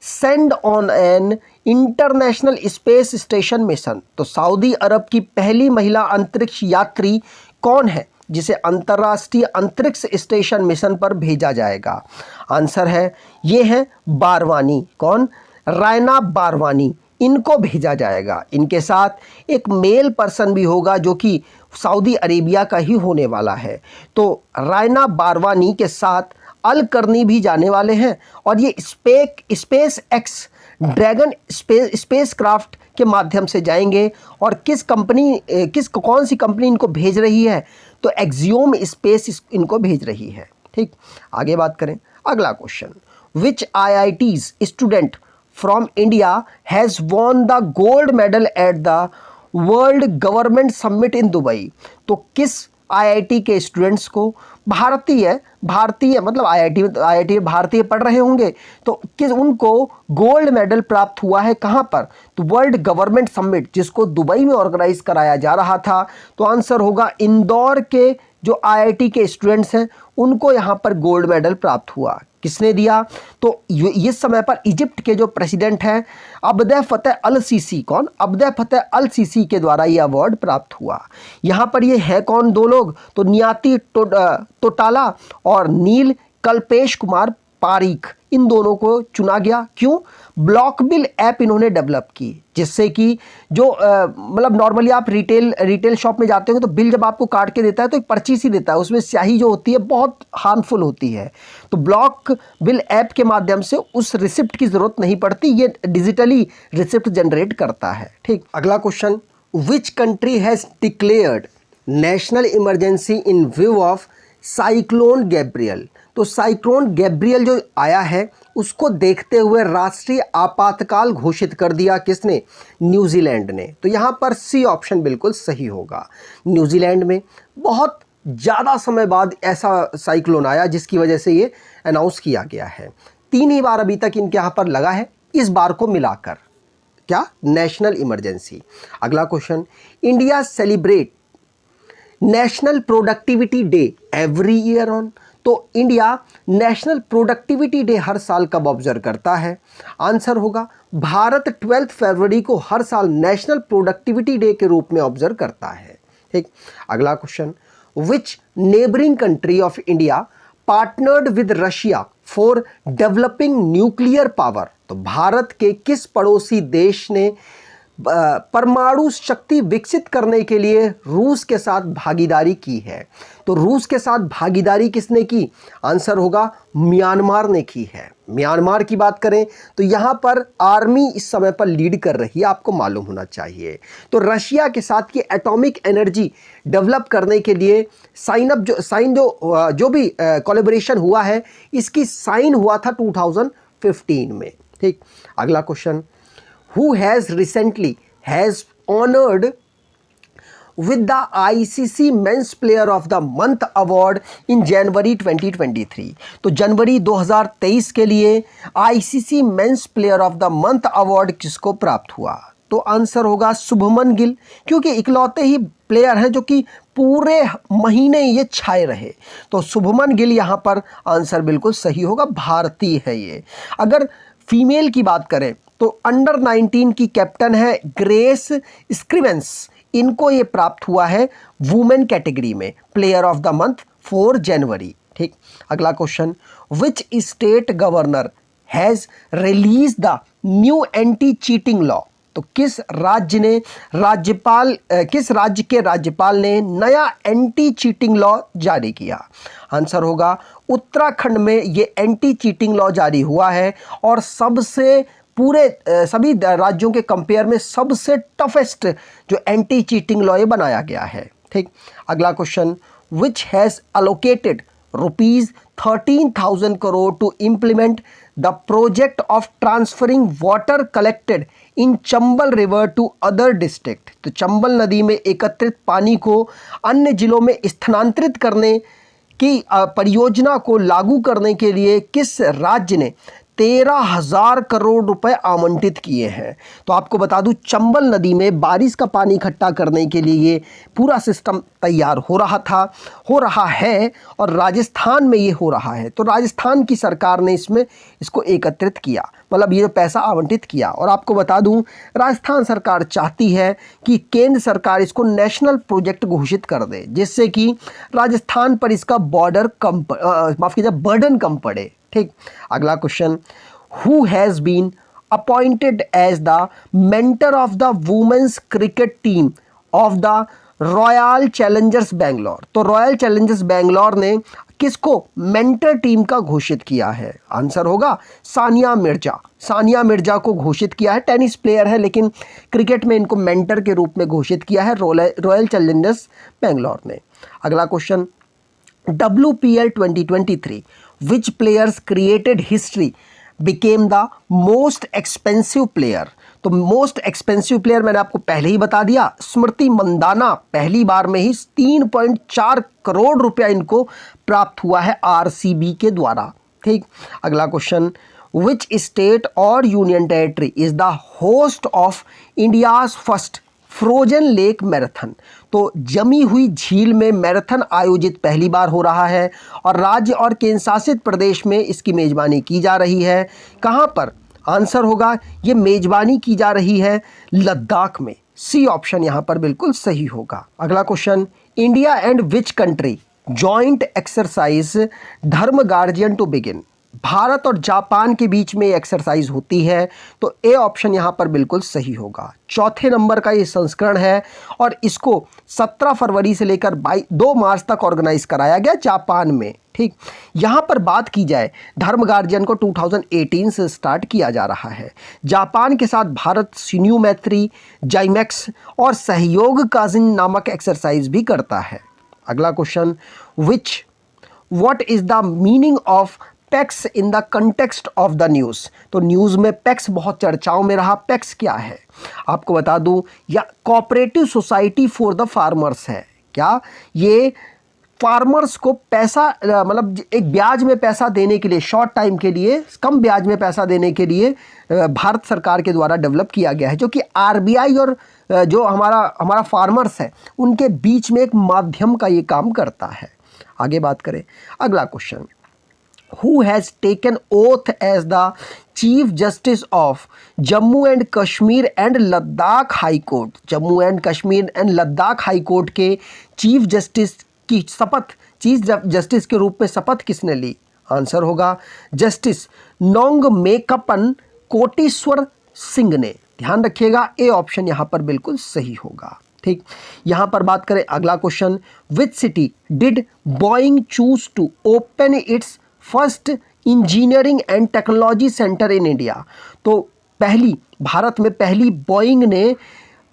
send on an international space station mission. तो सऊदी अरब की पहली महिला अंतरिक्ष यात्री कौन है जिसे अंतर्राष्ट्रीय अंतरिक्ष स्टेशन मिशन पर भेजा जाएगा? आंसर है ये है बारवानी। कौन? रायना बारवानी, इनको भेजा जाएगा। इनके साथ एक मेल पर्सन भी होगा जो कि सऊदी अरेबिया का ही होने वाला है। तो रायना बारवानी के साथ अल करनी भी जाने वाले हैं, और ये space x dragon space craft के माध्यम से जाएंगे। और कौन सी कंपनी इनको भेज रही है? तो एक्सियोम स्पेस इनको भेज रही है। ठीक, आगे बात करें। अगला question, which IITs student from India has won the gold medal at the world government summit in Dubai. तो किस IIT के स्टूडेंट्स को भारतीय मतलब IIT में भारतीय पढ़ रहे होंगे, तो किस उनको गोल्ड मेडल प्राप्त हुआ है? कहाँ पर? तो वर्ल्ड गवर्नमेंट समिट जिसको दुबई में ऑर्गेनाइज कराया जा रहा था। तो आंसर होगा इंदौर के जो IIT के स्टूडेंट्स हैं उनको यहाँ पर गोल्ड मेडल प्राप्त हुआ। किसने दिया? तो इस समय पर इजिप्ट के जो प्रेसिडेंट हैं अब्देल फतेह अल सीसी। कौन? अब्देल फतेह अल सीसी के द्वारा ये अवार्ड प्राप्त हुआ। यहाँ पर ये है कौन? 2 लोग, तो नियाती टोटाला और नील कल्पेश कुमार पारीख, इन दोनों को चुना गया। क्यों? ब्लॉक बिल ऐप इन्होंने डेवलप की, जिससे कि जो मतलब नॉर्मली आप रिटेल शॉप में जाते हो तो बिल जब आपको काट के देता है तो एक पर्ची सी देता है, उसमें स्याही जो होती है बहुत हार्मफुल होती है। तो ब्लॉक बिल ऐप के माध्यम से उस रिसिप्ट की ज़रूरत नहीं पड़ती, ये डिजिटली रिसिप्ट जनरेट करता है। ठीक, अगला question, which country has declared national emergency in view of cyclone Gabriel. तो साइक्लोन गैब्रियल जो आया है उसको देखते हुए राष्ट्रीय आपातकाल घोषित कर दिया। किसने? न्यूजीलैंड ने। तो यहाँ पर सी ऑप्शन बिल्कुल सही होगा। न्यूजीलैंड में बहुत ज़्यादा समय बाद ऐसा साइक्लोन आया जिसकी वजह से ये अनाउंस किया गया है। 3 ही बार अभी तक इनके यहाँ पर लगा है, इस बार को मिलाकर क्या? National emergency. अगला question, India celebrate national productivity day every year on. तो इंडिया नेशनल प्रोडक्टिविटी डे हर साल कब ऑब्जर्व करता है? आंसर होगा भारत 12 फरवरी को हर साल नेशनल प्रोडक्टिविटी डे के रूप में ऑब्जर्व करता है। ठीक, अगला question, which neighbouring country of India partnered with Russia for developing nuclear power. तो भारत के किस पड़ोसी देश ने परमाणु शक्ति विकसित करने के लिए रूस के साथ भागीदारी की है। तो रूस के साथ भागीदारी किसने की? आंसर होगा म्यांमार ने की है। म्यांमार की बात करें तो यहाँ पर आर्मी इस समय पर लीड कर रही है, आपको मालूम होना चाहिए। तो रशिया के साथ ये एटॉमिक एनर्जी डेवलप करने के लिए जो भी कोलैबोरेशन हुआ है, इसकी साइन हुआ था 2015 में। ठीक, अगला question, who has recently has honoured with the ICC Men's Player of the Month Award in January 2023। तो जनवरी 2023 के लिए ICC Men's Player of the Month Award किसको प्राप्त हुआ? तो आंसर होगा शुभमन गिल, क्योंकि इकलौते ही प्लेयर हैं जो कि पूरे महीने ये छाए रहे। तो शुभमन गिल यहाँ पर आंसर बिल्कुल सही होगा, भारतीय है ये। अगर फीमेल की बात करें तो अंडर 19 की कैप्टन है ग्रेस स्क्रीवेंस, इनको ये प्राप्त हुआ है वुमेन कैटेगरी में प्लेयर ऑफ द मंथ 4 जनवरी। ठीक, अगला question, which state governor has release the new anti cheating law? तो किस राज्य के राज्यपाल ने नया एंटी चीटिंग लॉ जारी किया? आंसर होगा उत्तराखंड में ये एंटी चीटिंग लॉ जारी हुआ है और सभी राज्यों के कंपेयर में सबसे टफेस्ट जो एंटी चीटिंग लॉ ये बनाया गया है। ठीक, अगला question, which has allocated ₹13,000 crore to implement the project of transferring water collected in Chambal river to other district? तो चंबल नदी में एकत्रित पानी को अन्य जिलों में स्थानांतरित करने की परियोजना को लागू करने के लिए किस राज्य ने 13,000 करोड़ रुपए आवंटित किए हैं? तो आपको बता दूं, चंबल नदी में बारिश का पानी इकट्ठा करने के लिए ये पूरा सिस्टम तैयार हो रहा है और राजस्थान में ये हो रहा है। तो राजस्थान की सरकार ने इसको एकत्रित किया, मतलब ये पैसा आवंटित किया। और आपको बता दूं, राजस्थान सरकार चाहती है कि केंद्र सरकार इसको नेशनल प्रोजेक्ट घोषित कर दे, जिससे कि राजस्थान पर इसका बर्डन कम पड़े। ठीक, अगला question, who has been appointed as the mentor of the women's cricket team of the Royal Challengers Bangalore? तो रॉयल चैलेंजर्स बेंगलोर ने किसको मेंटर टीम का घोषित किया है? आंसर होगा सानिया मिर्जा। सानिया मिर्जा को घोषित किया है, टेनिस प्लेयर है लेकिन क्रिकेट में इनको मेंटर के रूप में घोषित किया है रॉयल चैलेंजर्स बेंगलोर ने। अगला question, WPL 2023 which players created history became the most expensive player? तो मोस्ट एक्सपेंसिव प्लेयर मैंने आपको पहले ही बता दिया, स्मृति मंदाना पहली बार में ही 3.4 करोड़ रुपया इनको प्राप्त हुआ है RCB के द्वारा। ठीक, अगला क्वेश्चन, विच स्टेट और union territory is the host of India's first frozen lake marathon? तो जमी हुई झील में मैराथन आयोजित पहली बार हो रहा है और राज्य और केंद्र शासित प्रदेश में इसकी मेजबानी की जा रही है। कहाँ पर? आंसर होगा ये मेजबानी की जा रही है लद्दाख में। सी ऑप्शन यहाँ पर बिल्कुल सही होगा। अगला question, India and which country joint exercise धर्म गार्जियन टू बिगिन? भारत और जापान के बीच में एक्सरसाइज होती है, तो ए ऑप्शन यहाँ पर बिल्कुल सही होगा। चौथे नंबर का ये संस्करण है और इसको 17 फरवरी से लेकर 2 मार्च तक ऑर्गेनाइज कराया गया जापान में। ठीक, यहाँ पर बात की जाए, धर्म गार्जियन को 2018 से स्टार्ट किया जा रहा है। जापान के साथ भारत सिन्यू मैत्री, जाइमेक्स और सहयोग काजिन नामक एक्सरसाइज भी करता है। अगला question, what is the meaning of PACS in the context of the news? तो न्यूज़ में पैक्स बहुत चर्चाओं में रहा। पैक्स क्या है आपको बता दूं, या cooperative society for the farmers है क्या? ये फार्मर्स को पैसा मतलब एक ब्याज में पैसा देने के लिए, शॉर्ट टाइम के लिए कम ब्याज में पैसा देने के लिए भारत सरकार के द्वारा डेवलप किया गया है, जो कि RBI और जो हमारा फार्मर्स है उनके बीच में एक माध्यम का ये काम करता है। आगे बात करें, अगला question, who has taken oath as the Chief Justice of Jammu and Kashmir and Ladakh High Court? Jammu and Kashmir and Ladakh high court के चीफ जस्टिस की शपथ, चीफ जस्टिस के रूप में शपथ किसने ली? आंसर होगा जस्टिस नोंगमेकअपन कोटेश्वर सिंह ने। ध्यान रखिएगा, ए ऑप्शन यहाँ पर बिल्कुल सही होगा। ठीक, यहाँ पर बात करें अगला question, which city did Boeing choose to open its first engineering and technology centre in India. तो भारत में पहली बोइंग ने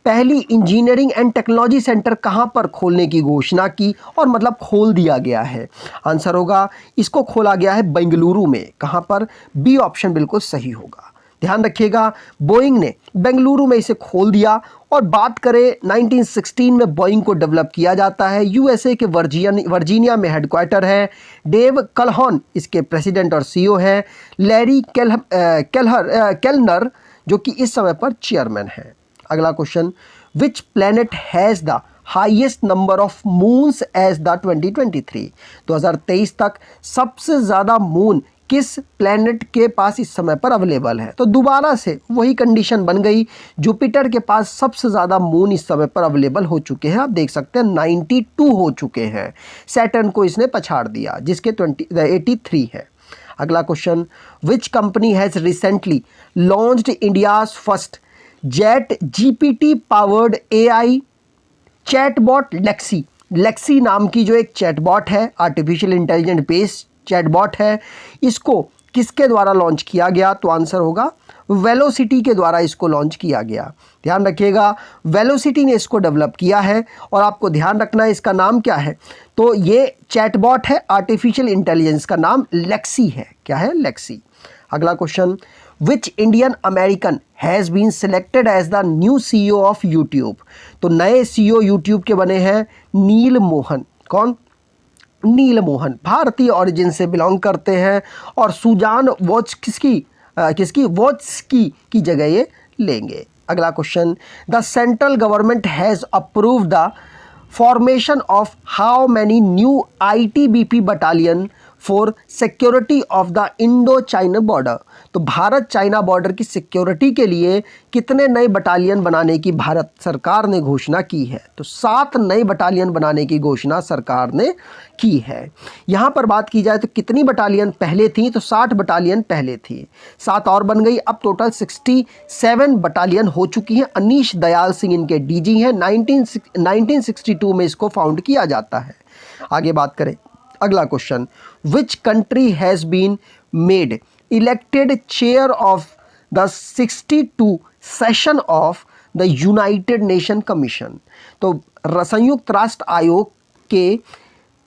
पहली इंजीनियरिंग एंड टेक्नोलॉजी सेंटर कहाँ पर खोलने की घोषणा की, और मतलब खोल दिया गया है। आंसर होगा, इसको खोला गया है बेंगलुरु में। कहाँ पर? बी ऑप्शन बिल्कुल सही होगा। ध्यान रखिएगा, बोइंग ने बेंगलुरु में इसे खोल दिया। और बात करें 1916 में बोइंग को डेवलप किया जाता है। यूएसए के वर्जीनिया में हेडक्वार्टर है। डेव कलहॉन इसके प्रेसिडेंट और सीईओ है। लैरी केलनर जो कि इस समय पर चेयरमैन है। अगला question, which planet has the highest number of moons as the 2023 तक सबसे ज़्यादा मून किस प्लैनेट के पास इस समय पर अवेलेबल है? तो दोबारा से वही कंडीशन बन गई, जुपिटर के पास सबसे ज़्यादा मून इस समय पर अवेलेबल हो चुके हैं। आप देख सकते हैं 92 हो चुके हैं। सैटर्न को इसने पछाड़ दिया जिसके 83 है। अगला question, which company has recently launched India's first chat GPT powered AI chatbot Lexi नाम की जो एक चैटबॉट है, आर्टिफिशियल इंटेलिजेंट बेस्ड चैटबॉट है, इसको किसके द्वारा लॉन्च किया गया? तो आंसर होगा वेलोसिटी के द्वारा इसको लॉन्च किया गया। ध्यान रखिएगा, वेलोसिटी ने इसको डेवलप किया है। और आपको ध्यान रखना है इसका नाम क्या है, तो ये चैटबॉट है, आर्टिफिशियल इंटेलिजेंस का नाम लेक्सी है। क्या है? लेक्सी। अगला question, which Indian American has been selected as the new CEO of YouTube. तो नए सीईओ यूट्यूब के बने हैं नील मोहन। कौन? नील मोहन भारतीय ओरिजिन से बिलोंग करते हैं। और सुजान वोत्स्की की जगह ये लेंगे। अगला question, the central government has approve the formation of how many new ITBP battalion for security of the Indo China border. तो भारत चाइना बॉर्डर की सिक्योरिटी के लिए कितने नए बटालियन बनाने की भारत सरकार ने घोषणा की है? तो 7 नए बटालियन बनाने की घोषणा सरकार ने की है। यहाँ पर बात की जाए तो कितनी बटालियन पहले थी? तो 60 बटालियन पहले थी, 7 और बन गई। अब टोटल 67 बटालियन हो चुकी हैं। अनीश दयाल सिंह इनके डीजी हैं। 1962 में इसको फाउंड किया जाता है। आगे बात करें अगला question, which country has been made elected chair of the 62 session of the United Nation commission. तो संयुक्त राष्ट्र आयोग के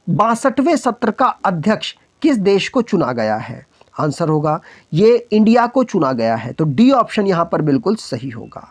62वें सत्र का अध्यक्ष किस देश को चुना गया है? आंसर होगा, ये इंडिया को चुना गया है। तो डी ऑप्शन यहाँ पर बिल्कुल सही होगा।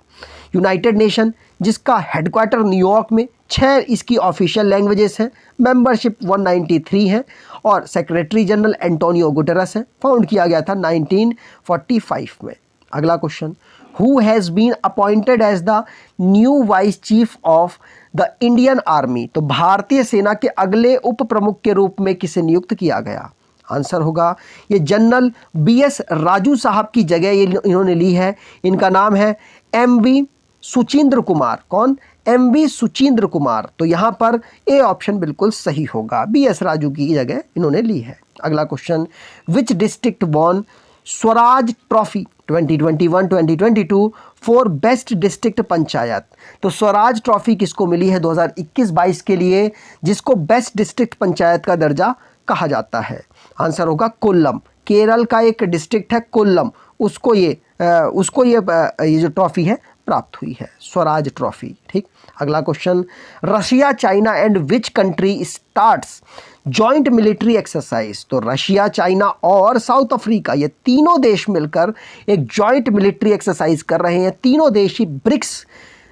यूनाइटेड नेशन जिसका हेडक्वार्टर न्यूयॉर्क में, 6 इसकी ऑफिशियल लैंग्वेजेस हैं, मेंबरशिप 193 है और सेक्रेटरी जनरल एंटोनियो गुटेरस है। फाउंड किया गया था 1945 में। अगला question, who has been appointed as the new vice chief of the Indian army. तो भारतीय सेना के अगले उप प्रमुख के रूप में किसे नियुक्त किया गया? आंसर होगा, ये जनरल BS राजू साहब की जगह ये इन्होंने ली है। इनका नाम है MV सुचिंद्र कुमार। कौन? MV सुचिंद्र कुमार। तो यहाँ पर ए ऑप्शन बिल्कुल सही होगा, BS राजू की जगह इन्होंने ली है। अगला question, which district won Swaraj trophy 2021-2022 for best district panchayat. तो स्वराज ट्रॉफी किसको मिली है 2021-22 के लिए, जिसको बेस्ट डिस्ट्रिक्ट पंचायत का दर्जा कहा जाता है? आंसर होगा कोल्लम। केरल का एक डिस्ट्रिक्ट है कोल्लम, उसको ये जो ट्रॉफी है प्राप्त हुई है, स्वराज ट्रॉफी। ठीक, अगला question, Russia China and which country starts joint military exercise. तो रशिया, चाइना और साउथ अफ्रीका, ये तीनों देश मिलकर एक जॉइंट मिलिट्री एक्सरसाइज कर रहे हैं। तीनों देश ही ब्रिक्स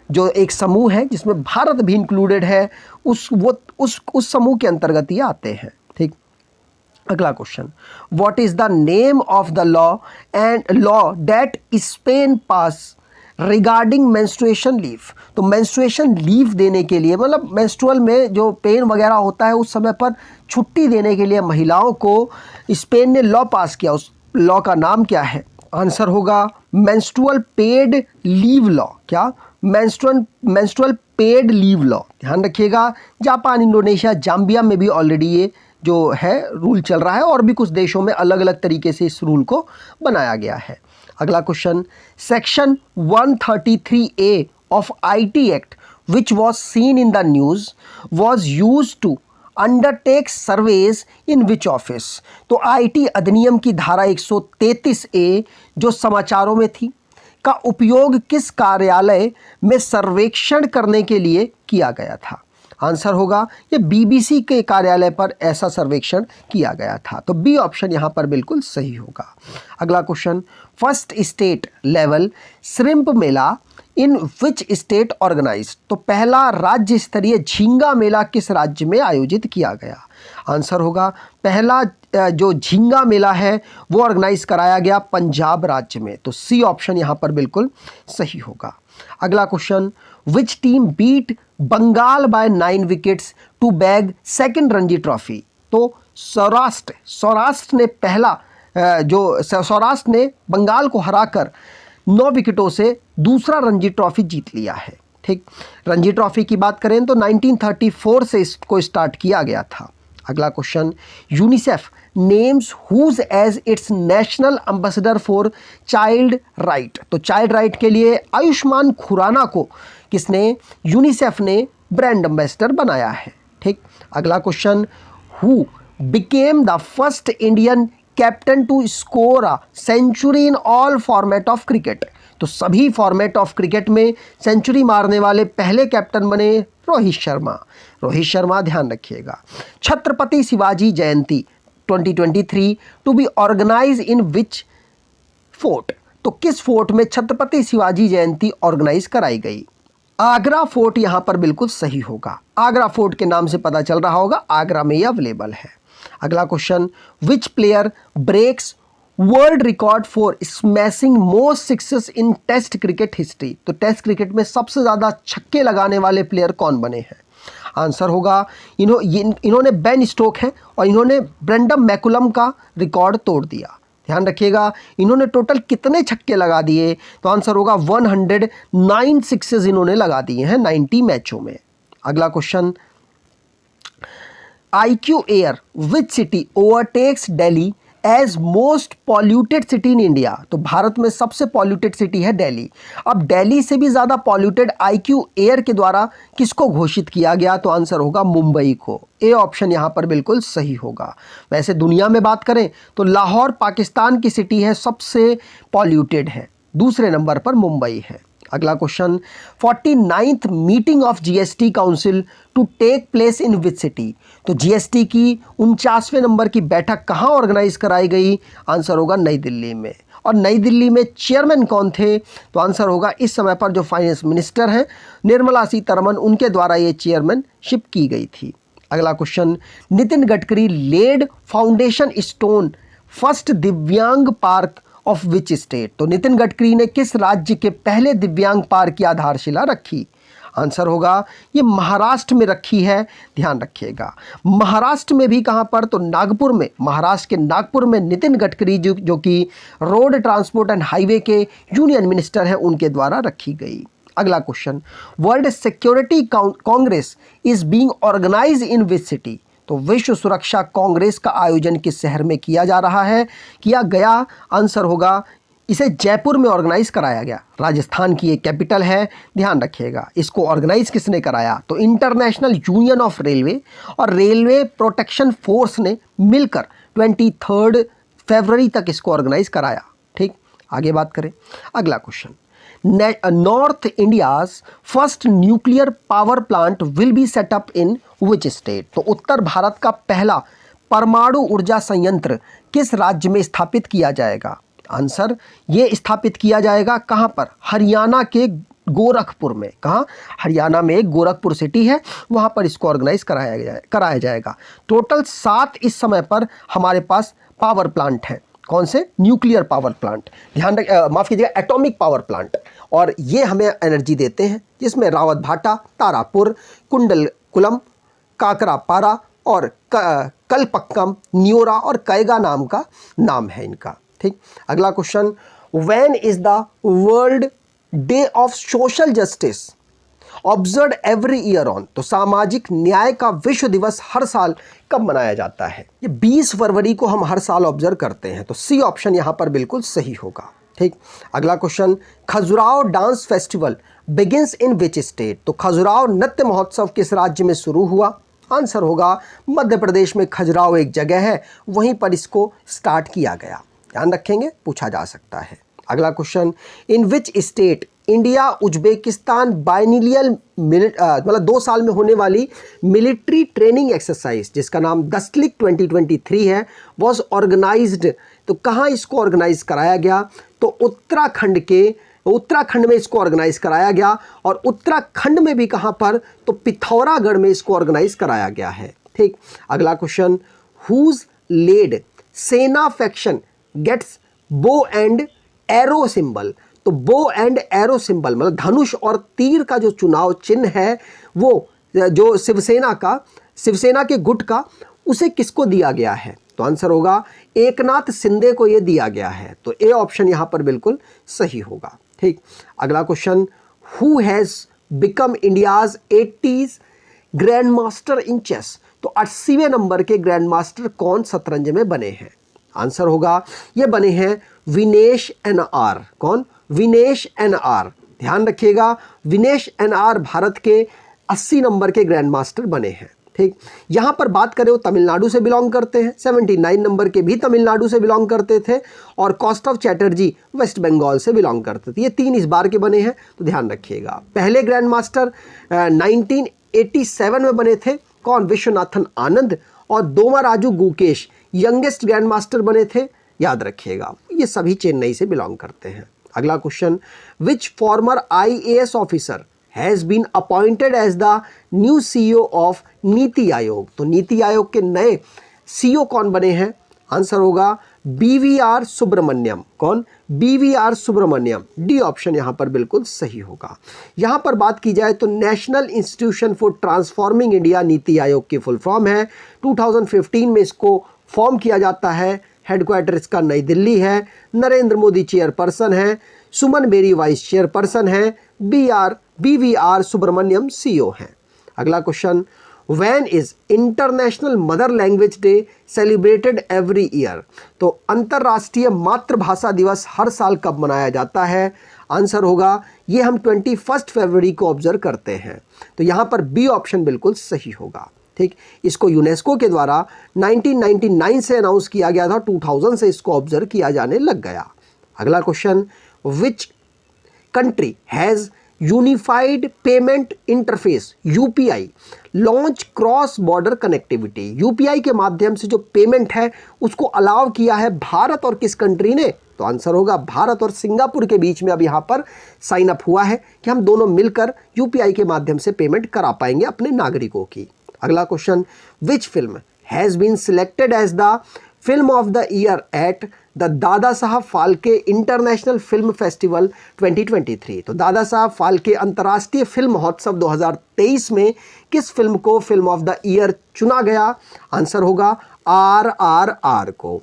जो एक समूह है जिसमें भारत भी इंक्लूडेड है, उस समूह के अंतर्गत ये आते हैं। ठीक, अगला question, what is the name of the law that Spain pass regarding menstruation leave. तो मेंस्ट्रुएशन लीव देने के लिए, मतलब मेंस्ट्रुअल में जो पेन वगैरह होता है उस समय पर छुट्टी देने के लिए महिलाओं को स्पेन ने लॉ पास किया। उस लॉ का नाम क्या है? आंसर होगा मेंस्ट्रुअल पेड लीव लॉ। क्या? Menstrual paid leave law. ध्यान रखिएगा, जापान, इंडोनेशिया, जाम्बिया में भी ऑलरेडी ये जो है रूल चल रहा है और भी कुछ देशों में अलग अलग तरीके से इस रूल को बनाया गया है। अगला question, section 133A of IT act which was seen in the news was use to undertake surveys in which office. तो IT अधिनियम की धारा 133A जो समाचारों में थी का उपयोग किस कार्यालय में सर्वेक्षण करने के लिए किया गया था। आंसर होगा ये BBC के कार्यालय पर ऐसा सर्वेक्षण किया गया था। तो बी ऑप्शन यहाँ पर बिल्कुल सही होगा। अगला question, first state level shrimp mela in which state organised. तो पहला राज्य स्तरीय झींगा मेला किस राज्य में आयोजित किया गया। आंसर होगा पहला जो झींगा मेला है वो ऑर्गेनाइज कराया गया पंजाब राज्य में। तो सी ऑप्शन यहाँ पर बिल्कुल सही होगा। अगला question, which team beat Bengal by 9 wickets to bag second Ranji trophy. तो सौराष्ट्र ने बंगाल को हराकर 9 विकेटों से दूसरा रणजी ट्रॉफी जीत लिया है। ठीक, रणजी ट्रॉफी की बात करें तो 1934 से इसको स्टार्ट किया गया था। अगला question, UNICEF names whose as its national ambassador for child right. तो चाइल्ड राइट के लिए आयुष्मान खुराना को यूनिसेफ ने ब्रांड एम्बेसडर बनाया है। ठीक, अगला question, who became the first Indian captain to score a century in all format of cricket. तो सभी फॉर्मेट ऑफ क्रिकेट में सेंचुरी मारने वाले पहले कैप्टन बने रोहित शर्मा, ध्यान रखिएगा। Chhatrapati Shivaji Jayanti 2023 to be organise in which fort. तो किस फोर्ट में छत्रपति शिवाजी जयंती ऑर्गेनाइज कराई गई। आगरा फोर्ट यहां पर बिल्कुल सही होगा। आगरा फोर्ट के नाम से पता चल रहा होगा, आगरा में यह अवेलेबल है। अगला question, which player breaks world record for smashing most sixes in test cricket history. तो टेस्ट क्रिकेट में सबसे ज़्यादा छक्के लगाने वाले प्लेयर कौन बने हैं। आंसर होगा इन्होंने बेन स्टोक हैं और इन्होंने ब्रेंडम मैकुलम का रिकॉर्ड तोड़ दिया। ध्यान रखिएगा, इन्होंने टोटल कितने छक्के लगा दिए। तो आंसर होगा 109 सिक्सेस इन्होंने लगा दिए हैं 90 मैचों में। अगला question, IQ air which city overtakes Delhi as most polluted city in India. तो भारत में सबसे पॉल्यूटेड सिटी है दिल्ली। अब दिल्ली से भी ज़्यादा पॉल्यूटेड IQ एयर के द्वारा किसको घोषित किया गया। तो आंसर होगा मुंबई को। ए ऑप्शन यहाँ पर बिल्कुल सही होगा। वैसे दुनिया में बात करें तो लाहौर पाकिस्तान की सिटी है, सबसे पॉल्यूटेड है, दूसरे नंबर पर मुंबई है। अगला question, 49th meeting of GST council to take place in which city. तो GST की 49वें नंबर की बैठक कहाँ ऑर्गेनाइज कराई गई। आंसर होगा नई दिल्ली में। और नई दिल्ली में चेयरमैन कौन थे। तो आंसर होगा इस समय पर जो फाइनेंस मिनिस्टर हैं निर्मला सीतारमण, उनके द्वारा ये चेयरमैनशिप की गई थी। अगला question, Nitin Gadkari led foundation stone first Divyang park of which state. तो नितिन गडकरी ने किस राज्य के पहले दिव्यांग पार्क की आधारशिला रखी। आंसर होगा ये महाराष्ट्र में रखी है। ध्यान रखिएगा, महाराष्ट्र में भी कहाँ पर। तो नागपुर में, महाराष्ट्र के नागपुर में नितिन गडकरी जो कि रोड ट्रांसपोर्ट एंड हाईवे के यूनियन मिनिस्टर हैं, उनके द्वारा रखी गई। अगला question, world security congress is being organised in which city. तो विश्व सुरक्षा कांग्रेस का आयोजन किस शहर में किया गया। आंसर होगा इसे जयपुर में ऑर्गेनाइज कराया गया। राजस्थान की एक कैपिटल है, ध्यान रखिएगा। इसको ऑर्गेनाइज किसने कराया। तो इंटरनेशनल यूनियन ऑफ रेलवे और रेलवे प्रोटेक्शन फोर्स ने मिलकर 23 फरवरी तक इसको ऑर्गेनाइज कराया। ठीक, आगे बात करें। अगला question, north India's first nuclear power plant will be set up in which state. तो उत्तर भारत का पहला परमाणु ऊर्जा संयंत्र किस राज्य में स्थापित किया जाएगा। आंसर, ये स्थापित किया जाएगा कहाँ पर। हरियाणा के गोरखपुर में। कहाँ, हरियाणा में एक गोरखपुर सिटी है, वहाँ पर इसको ऑर्गेनाइज कराया जाएगा। टोटल 7 इस समय पर हमारे पास पावर प्लांट हैं। कौन से, न्यूक्लियर पावर प्लांट, माफ़ कीजिएगा एटॉमिक पावर प्लांट। और ये हमें एनर्जी देते हैं, जिसमें रावत भाटा, तारापुर, कुंडलकुलम, काकरापारा और कलपक्कम, न्योरा और कैगा नाम है इनका। ठीक, अगला question, when is the world day of social justice observe every year on. तो सामाजिक न्याय का विश्व दिवस हर साल कब मनाया जाता है। ये 20 फरवरी को हम हर साल ऑब्जर्व करते हैं। तो सी ऑप्शन यहाँ पर बिल्कुल सही होगा। ठीक। अगला question, Khajuraho dance festival begins in which state? तो खजुराहो नृत्य महोत्सव किस राज्य में शुरू हुआ? आंसर होगा मध्य प्रदेश में खजुराहो एक जगह है, वहीं पर इसको स्टार्ट किया गया। ध्यान रखेंगे, पूछा जा सकता है। अगला question, in which state India Uzbekistan biennial मतलब 2 साल में होने वाली मिलिट्री ट्रेनिंग एक्सरसाइज जिसका नाम दस्तलिक 2023 है वॉज ऑर्गेनाइज्ड? तो कहाँ इसको ऑर्गेनाइज कराया गया? तो उत्तराखंड में इसको ऑर्गेनाइज कराया गया। और उत्तराखंड में भी कहाँ पर? तो पिथौरागढ़ में इसको ऑर्गेनाइज कराया गया है। ठीक। अगला question, whose led Sena faction gets bow and arrow symbol? तो बो एंड एरो सिंबल मतलब धनुष और तीर का जो चुनाव चिन्ह है वो जो शिवसेना के गुट का, उसे किसको दिया गया है? तो आंसर होगा एकनाथ शिंदे को ये दिया गया है। तो ए ऑप्शन यहां पर बिल्कुल सही होगा। ठीक। अगला question, who has become India's 80s grand master in chess? तो 80वें नंबर के ग्रैंड मास्टर कौन शतरंज में बने हैं? आंसर होगा ये बने हैं विनेश एन.आर. कौन? विनेश एन.आर. ध्यान रखिएगा, विनेश एन.आर. भारत के 80 नंबर के ग्रैंड मास्टर बने हैं। ठीक। यहां पर बात करें वो तमिलनाडु से बिलोंग करते हैं, 79 नंबर के भी तमिलनाडु से बिलोंग करते थे, और कौस्तव चैटर्जी वेस्ट बंगाल से बिलोंग करते थे। ये 3 इस बार के बने हैं, तो ध्यान रखिएगा। पहले ग्रैंड मास्टर 1987 में बने थे, कौन? विश्वनाथन आनंद। और दोमाराजू गुकेश यंगेस्ट ग्रैंड मास्टर बने थे, याद रखिएगा। ये सभी चेन्नई से बिलोंग करते हैं। अगला question, which former IAS officer has been appointed as the new CEO of NITI Aayog? तो नीति आयोग के नए CEO कौन बने हैं? आंसर होगा BVR सुब्रमण्यम। कौन? BVR सुब्रमण्यम। डी ऑप्शन यहां पर बिल्कुल सही होगा। यहां पर बात की जाए तो national institution for transforming India NITI Aayog की फुल फॉर्म है। 2015 में इसको फॉर्म किया जाता है। हेडक्वार्टर इसका नई दिल्ली है। नरेंद्र मोदी चेयरपर्सन है, सुमन बेरी वाइस चेयरपर्सन है, BVR सुब्रमण्यम CEO हैं। अगला question, when is international mother language day celebrated every year? तो अंतर्राष्ट्रीय मातृभाषा दिवस हर साल कब मनाया जाता है? आंसर होगा ये हम 21 फरवरी को ऑब्जर्व करते हैं। तो यहाँ पर बी ऑप्शन बिल्कुल सही होगा। ठीक। इसको यूनेस्को के द्वारा 1999 से अनाउंस किया गया था, 2000 से इसको ऑब्जर्व किया जाने लग गया। अगला question, which country has unified payment interface UPI launch cross border connectivity? UPI के माध्यम से जो पेमेंट है उसको अलाउ किया है भारत और किस कंट्री ने? तो आंसर होगा भारत और सिंगापुर के बीच में अब यहाँ पर साइन अप हुआ है कि हम दोनों मिलकर UPI के माध्यम से पेमेंट करा पाएंगे अपने नागरिकों की। अगला question, which film has been selected as the film of the year at the Dadasaheb Phalke international film festival 2023? तो दादा साहब फाल्के अंतर्राष्ट्रीय फिल्म महोत्सव 2023 में किस फिल्म को फिल्म ऑफ द ईयर चुना गया? आंसर होगा RRR को।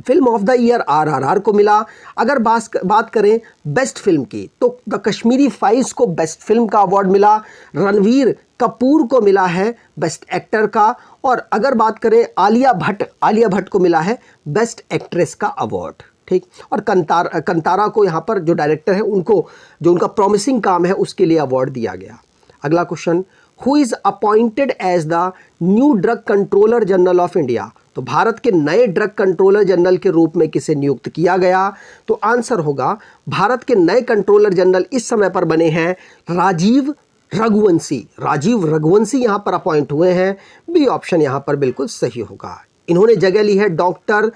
Film of the year RRR को मिला। अगर बात करें बेस्ट फिल्म की तो द कश्मीरी फाइल्स को बेस्ट फिल्म का अवार्ड मिला। रणवीर कपूर को मिला है बेस्ट एक्टर का। और अगर बात करें आलिया भट्ट को मिला है बेस्ट एक्ट्रेस का अवार्ड। ठीक। और कंतारा को यहाँ पर जो डायरेक्टर है उनको जो उनका प्रॉमिसिंग काम है उसके लिए अवार्ड दिया गया। अगला question, who is appointed as the new drug controller general of India? तो भारत के नए ड्रग कंट्रोलर जनरल के रूप में किसे नियुक्त किया गया? तो आंसर होगा भारत के नए कंट्रोलर जनरल इस समय पर बने हैं राजीव रघुवंशी यहाँ पर अपॉइंट हुए हैं। बी ऑप्शन यहाँ पर बिल्कुल सही होगा। इन्होंने जगह ली है डॉक्टर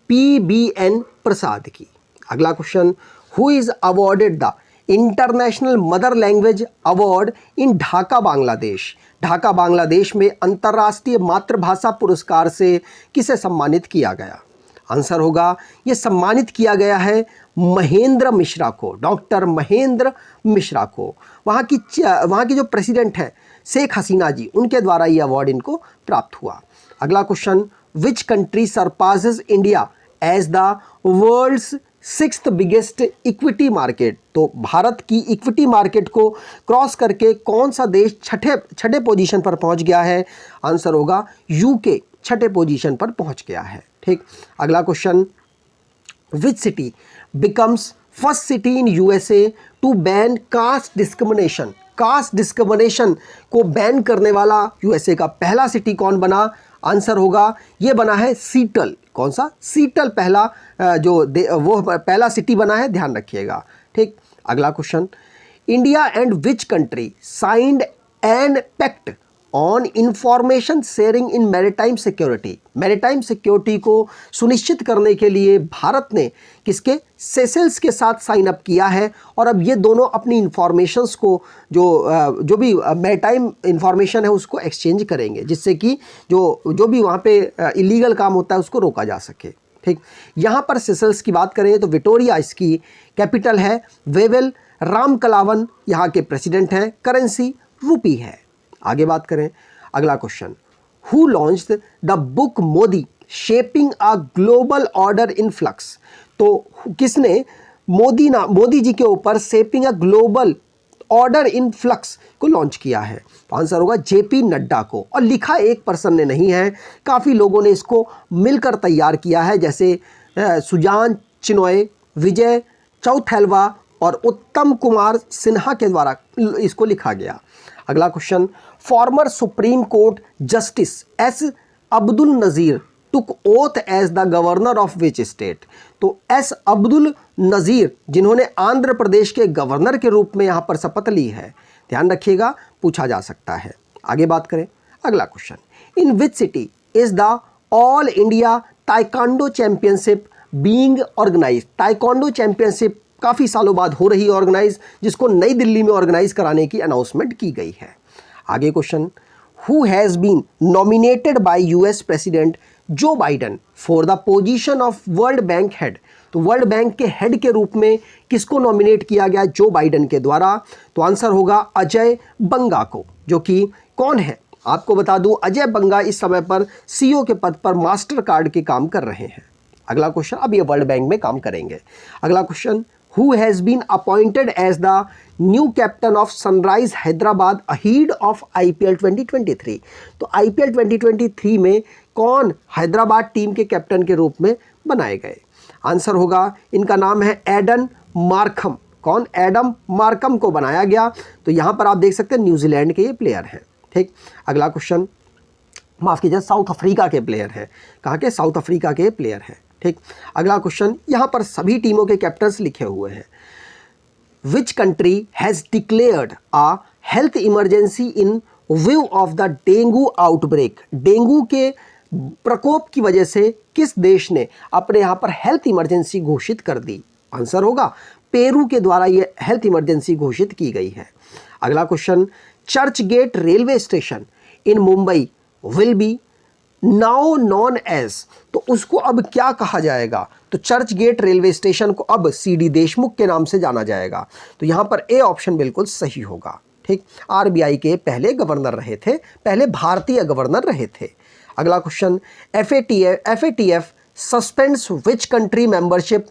PBN प्रसाद की। अगला question, who is awarded the international mother language award in Dhaka Bangladesh? Dhaka Bangladesh में अंतर्राष्ट्रीय मातृभाषा पुरस्कार से किसे सम्मानित किया गया? आंसर होगा ये सम्मानित किया गया है महेंद्र मिश्रा को, डॉक्टर महेंद्र मिश्रा को। वहाँ की जो प्रेसिडेंट है शेख हसीना जी, उनके द्वारा ये अवार्ड इनको प्राप्त हुआ। अगला question, which country surpasses India as the world's 6th biggest equity market? तो भारत की इक्विटी मार्केट को क्रॉस करके कौन सा देश छठे पोजीशन पर पहुंच गया है? आंसर होगा UK छठे पोजीशन पर पहुंच गया है। ठीक। अगला question, which city becomes first city in USA to ban caste discrimination। Caste discrimination को बैन करने वाला यूएसए का पहला सिटी कौन बना? आंसर होगा ये बना है सीटल। कौन सा? सीटल पहला वो पहला सिटी बना है, ध्यान रखिएगा। ठीक, अगला question, India and which country signed an pact on information sharing in maritime security. Maritime security को सुनिश्चित करने के लिए भारत ने किसके? सेशेल्स के साथ साइन अप किया है। और अब ये दोनों अपनी इंफॉर्मेशंस को जो भी मैरीटाइम इंफॉर्मेशन है उसको एक्सचेंज करेंगे, जिससे कि जो भी वहाँ पे इलीगल काम होता है उसको रोका जा सके। ठीक, यहाँ पर सेशेल्स की बात करें तो विक्टोरिया इसकी कैपिटल है। वेवेल रामकलावन यहाँ के प्रेसिडेंट हैं। करेंसी रूपी है। आगे बात करें, अगला question, who launched the book Modi shaping a global order in flux. तो किसने मोदी जी के ऊपर shaping a global order in flux को लॉन्च किया है? तो आंसर होगा जेपी नड्डा को। और लिखा एक पर्सन ने नहीं है, काफ़ी लोगों ने इसको मिलकर तैयार किया है, जैसे सुजान चिनॉय, विजय चौथैलवा और उत्तम कुमार सिन्हा के द्वारा इसको लिखा गया। अगला question, former supreme court justice S Abdul Nazeer took oath as the governor of which state. तो एस अब्दुल नज़ीर जिन्होंने आंध्र प्रदेश के गवर्नर के रूप में यहाँ पर शपथ ली है, ध्यान रखिएगा, पूछा जा सकता है। आगे बात करें, अगला question, in which city is the all India taekwondo championship being organise. Taekwondo championship काफ़ी सालों बाद हो रही है ऑर्गेनाइज, जिसको नई दिल्ली में ऑर्गेनाइज कराने की अनाउंसमेंट की गई है। आगे question, who has been nominated by US president Joe Biden for the position of world bank head. तो वर्ल्ड बैंक के हेड के रूप में किसको नॉमिनेट किया गया जो बाइडन के द्वारा? तो आंसर होगा अजय बंगा को, जो कि कौन है आपको बता दूं, अजय बंगा इस समय पर सीईओ के पद पर मास्टर कार्ड के काम कर रहे हैं। अगला क्वेश्चन, अब ये वर्ल्ड बैंक में काम करेंगे। अगला question, who has been appointed as the new captain of Sunrise Hyderabad ahead of IPL 2023। तो IPL 2023 में कौन हैदराबाद टीम के कैप्टन के रूप में बनाए गए? आंसर होगा, इनका नाम है एडन मार्कम। कौन? एडम मार्कम को बनाया गया। तो यहाँ पर आप देख सकते हैं न्यूजीलैंड के ये प्लेयर हैं। ठीक, अगला क्वेश्चन, माफ़ कीजिए, साउथ अफ्रीका के प्लेयर हैं। कहाँ के? साउथ अफ्रीका के प्लेयर हैं। ठीक, अगला क्वेश्चन, यहाँ पर सभी टीमों के कैप्टन्स लिखे हुए हैं। विच country has declared a health emergency in view of the dengue outbreak. Dengue के प्रकोप की वजह से किस देश ने अपने यहाँ पर हेल्थ इमरजेंसी घोषित कर दी? आंसर होगा पेरू के द्वारा ये हेल्थ इमरजेंसी घोषित की गई है। अगला question, Churchgate railway station in Mumbai will be now known as. तो उसको अब क्या कहा जाएगा? तो चर्च गेट रेलवे स्टेशन को अब सीडी देशमुख के नाम से जाना जाएगा। तो यहाँ पर ए ऑप्शन बिल्कुल सही होगा। ठीक, आरबीआई के पहले गवर्नर रहे थे, पहले भारतीय गवर्नर रहे थे। अगला question, FATF suspends which country membership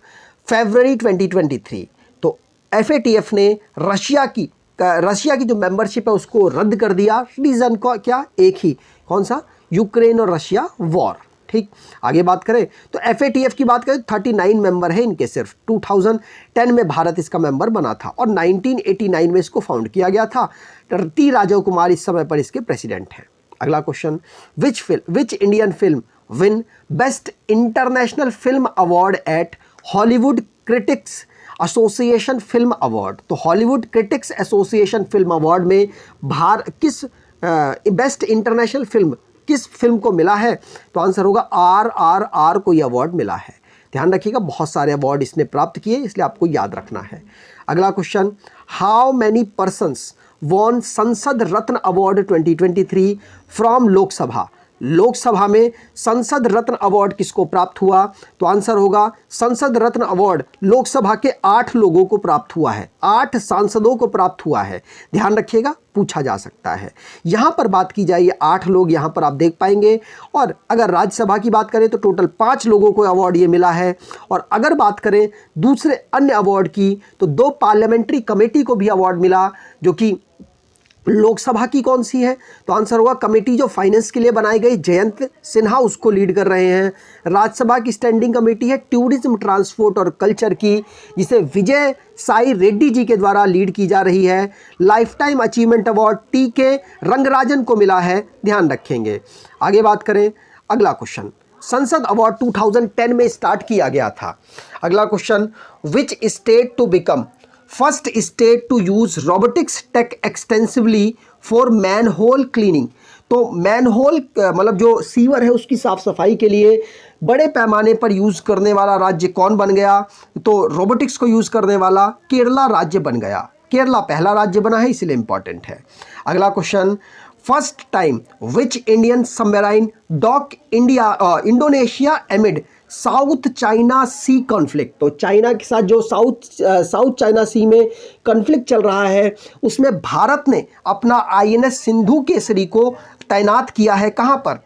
February 2023। तो एफएटीएफ ने रशिया की जो मेंबरशिप है उसको रद्द कर दिया। रीज़न को क्या? एक ही, कौन सा? यूक्रेन और रशिया वॉर। ठीक, आगे बात करें तो एफएटीएफ की बात करें 39 मेंबर है इनके सिर्फ। 2010 में भारत इसका मेंबर बना था और 1989 में इसको फाउंड किया गया था। टी राजीव कुमार इस समय पर इसके प्रेसिडेंट हैं। अगला question, which Indian film win best international film award at Hollywood critics association film award. तो Hollywood critics association film award में किस बेस्ट इंटरनेशनल फिल्म किस फिल्म को मिला है? तो आंसर होगा RRR को ये अवार्ड मिला है। ध्यान रखिएगा, बहुत सारे अवार्ड इसने प्राप्त किए, इसलिए आपको याद रखना है। अगला question, how many persons won Sansad Ratna award 2023 from Lok Sabha. Lok Sabha में संसद रत्न अवार्ड किसको प्राप्त हुआ? तो आंसर होगा संसद रत्न अवार्ड लोकसभा के 8 लोगों को प्राप्त हुआ है, 8 सांसदों को प्राप्त हुआ है। ध्यान रखिएगा, पूछा जा सकता है। यहाँ पर बात की जाए, 8 लोग यहाँ पर आप देख पाएंगे। और अगर राज्यसभा की बात करें तो टोटल 5 लोगों को अवार्ड ये मिला है। और अगर बात करें दूसरे अन्य अवार्ड की तो 2 पार्लियामेंट्री कमेटी को भी अवार्ड मिला, जो कि लोकसभा की कौन सी है? तो आंसर होगा कमेटी जो फाइनेंस के लिए बनाई गई, जयंत सिन्हा उसको लीड कर रहे हैं। राज्यसभा की स्टैंडिंग कमेटी है टूरिज्म, ट्रांसपोर्ट और कल्चर की, जिसे विजय साई रेड्डी जी के द्वारा लीड की जा रही है। Life time achievement award TK. Rangarajan को मिला है, ध्यान रखेंगे। आगे बात करें, अगला क्वेश्चन संसद अवार्ड 2010 में स्टार्ट किया गया था। अगला question, which state to become first state to use robotics tech extensively for manhole cleaning? तो मैनहोल मतलब जो सीवर है उसकी साफ सफाई के लिए बड़े पैमाने पर यूज करने वाला राज्य कौन बन गया? तो रोबोटिक्स को यूज करने वाला केरला राज्य बन गया। केरला पहला राज्य बना है, इसलिए इंपॉर्टेंट है। अगला question, first time which Indian submarine dock Indonesia amid South China Sea conflict? तो चाइना के साथ जो साउथ चाइना सी में कॉन्फ्लिक्ट चल रहा है उसमें भारत ने अपना INS सिंधु केसरी को तैनात किया है, कहाँ पर?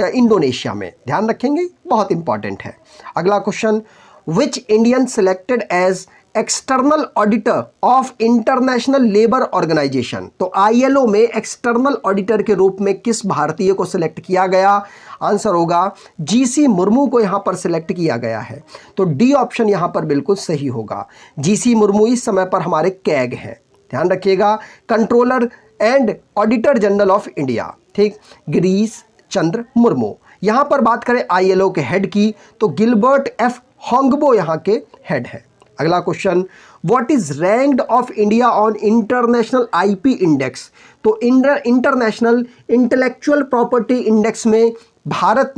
इंडोनेशिया में, ध्यान रखेंगे, बहुत इंपॉर्टेंट है। अगला question, which Indian selected as external auditor of international labour organisation? तो ILO में एक्सटर्नल ऑडिटर के रूप में किस भारतीय को सिलेक्ट किया गया? आंसर होगा GC मुर्मू को यहां पर सिलेक्ट किया गया है। तो डी ऑप्शन यहां पर बिल्कुल सही होगा। GC मुर्मू इस समय पर हमारे कैग हैं, ध्यान रखिएगा, controller and auditor general of India, ठीक, गिरीश चंद्र मुर्मू। यहां पर बात करें ILO के हेड की तो गिलबर्ट F होंगबो यहां के हेड है। अगला question, what is ranked of India on international IP index? तो इंटरनेशनल इंटेलेक्चुअल प्रॉपर्टी इंडेक्स में भारत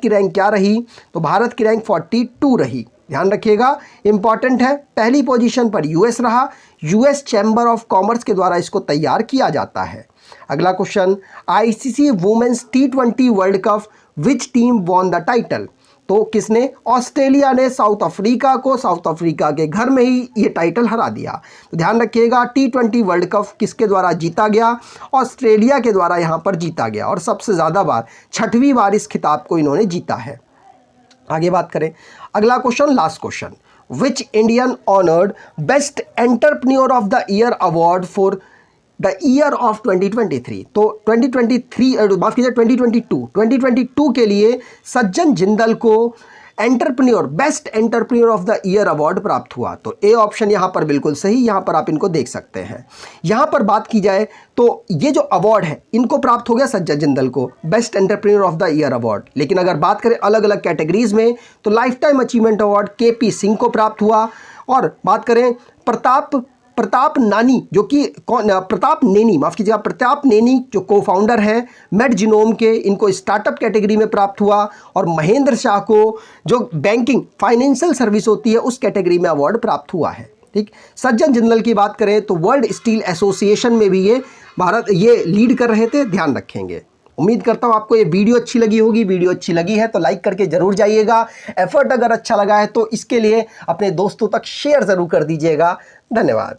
की रैंक क्या रही? तो भारत की रैंक 42 रही, ध्यान रखिएगा, इंपॉर्टेंट है। पहली पोजीशन पर US रहा, US चैम्बर ऑफ कॉमर्स के द्वारा इसको तैयार किया जाता है। अगला question, ICC women's T20 world cup which team won the title? तो किसने? ऑस्ट्रेलिया ने साउथ अफ्रीका के घर में ही ये टाइटल हरा दिया। तो ध्यान रखिएगा, T20 वर्ल्ड कप किसके द्वारा जीता गया? ऑस्ट्रेलिया के द्वारा यहां पर जीता गया, और सबसे ज़्यादा बार 6वीं बार इस खिताब को इन्होंने जीता है। आगे बात करें, अगला question, last question, which Indian honoured best entrepreneur of the year award for the year of 2023? तो 2022 के लिए सज्जन जिंदल को best entrepreneur of the year award प्राप्त हुआ। तो ए ऑप्शन यहां पर बिल्कुल सही, यहां पर आप इनको देख सकते हैं। यहां पर बात की जाए तो ये जो अवार्ड है इनको प्राप्त हो गया सज्जन जिंदल को best entrepreneur of the year award. लेकिन अगर बात करें अलग अलग कैटेगरीज में तो life time achievement award KP Singh को प्राप्त हुआ, और बात करें प्रताप नेनी जो को फाउंडर हैं मेड जिनोम के, इनको स्टार्टअप कैटेगरी में प्राप्त हुआ, और महेंद्र शाह को जो बैंकिंग फाइनेंशियल सर्विस होती है उस कैटेगरी में अवार्ड प्राप्त हुआ है, ठीक। सज्जन जिंदल की बात करें तो वर्ल्ड स्टील एसोसिएशन में भी ये लीड कर रहे थे, ध्यान रखेंगे। उम्मीद करता हूं आपको ये वीडियो अच्छी लगी होगी। वीडियो अच्छी लगी है तो लाइक करके जरूर जाइएगा। एफर्ट अगर अच्छा लगा है तो इसके लिए अपने दोस्तों तक शेयर जरूर कर दीजिएगा। धन्यवाद।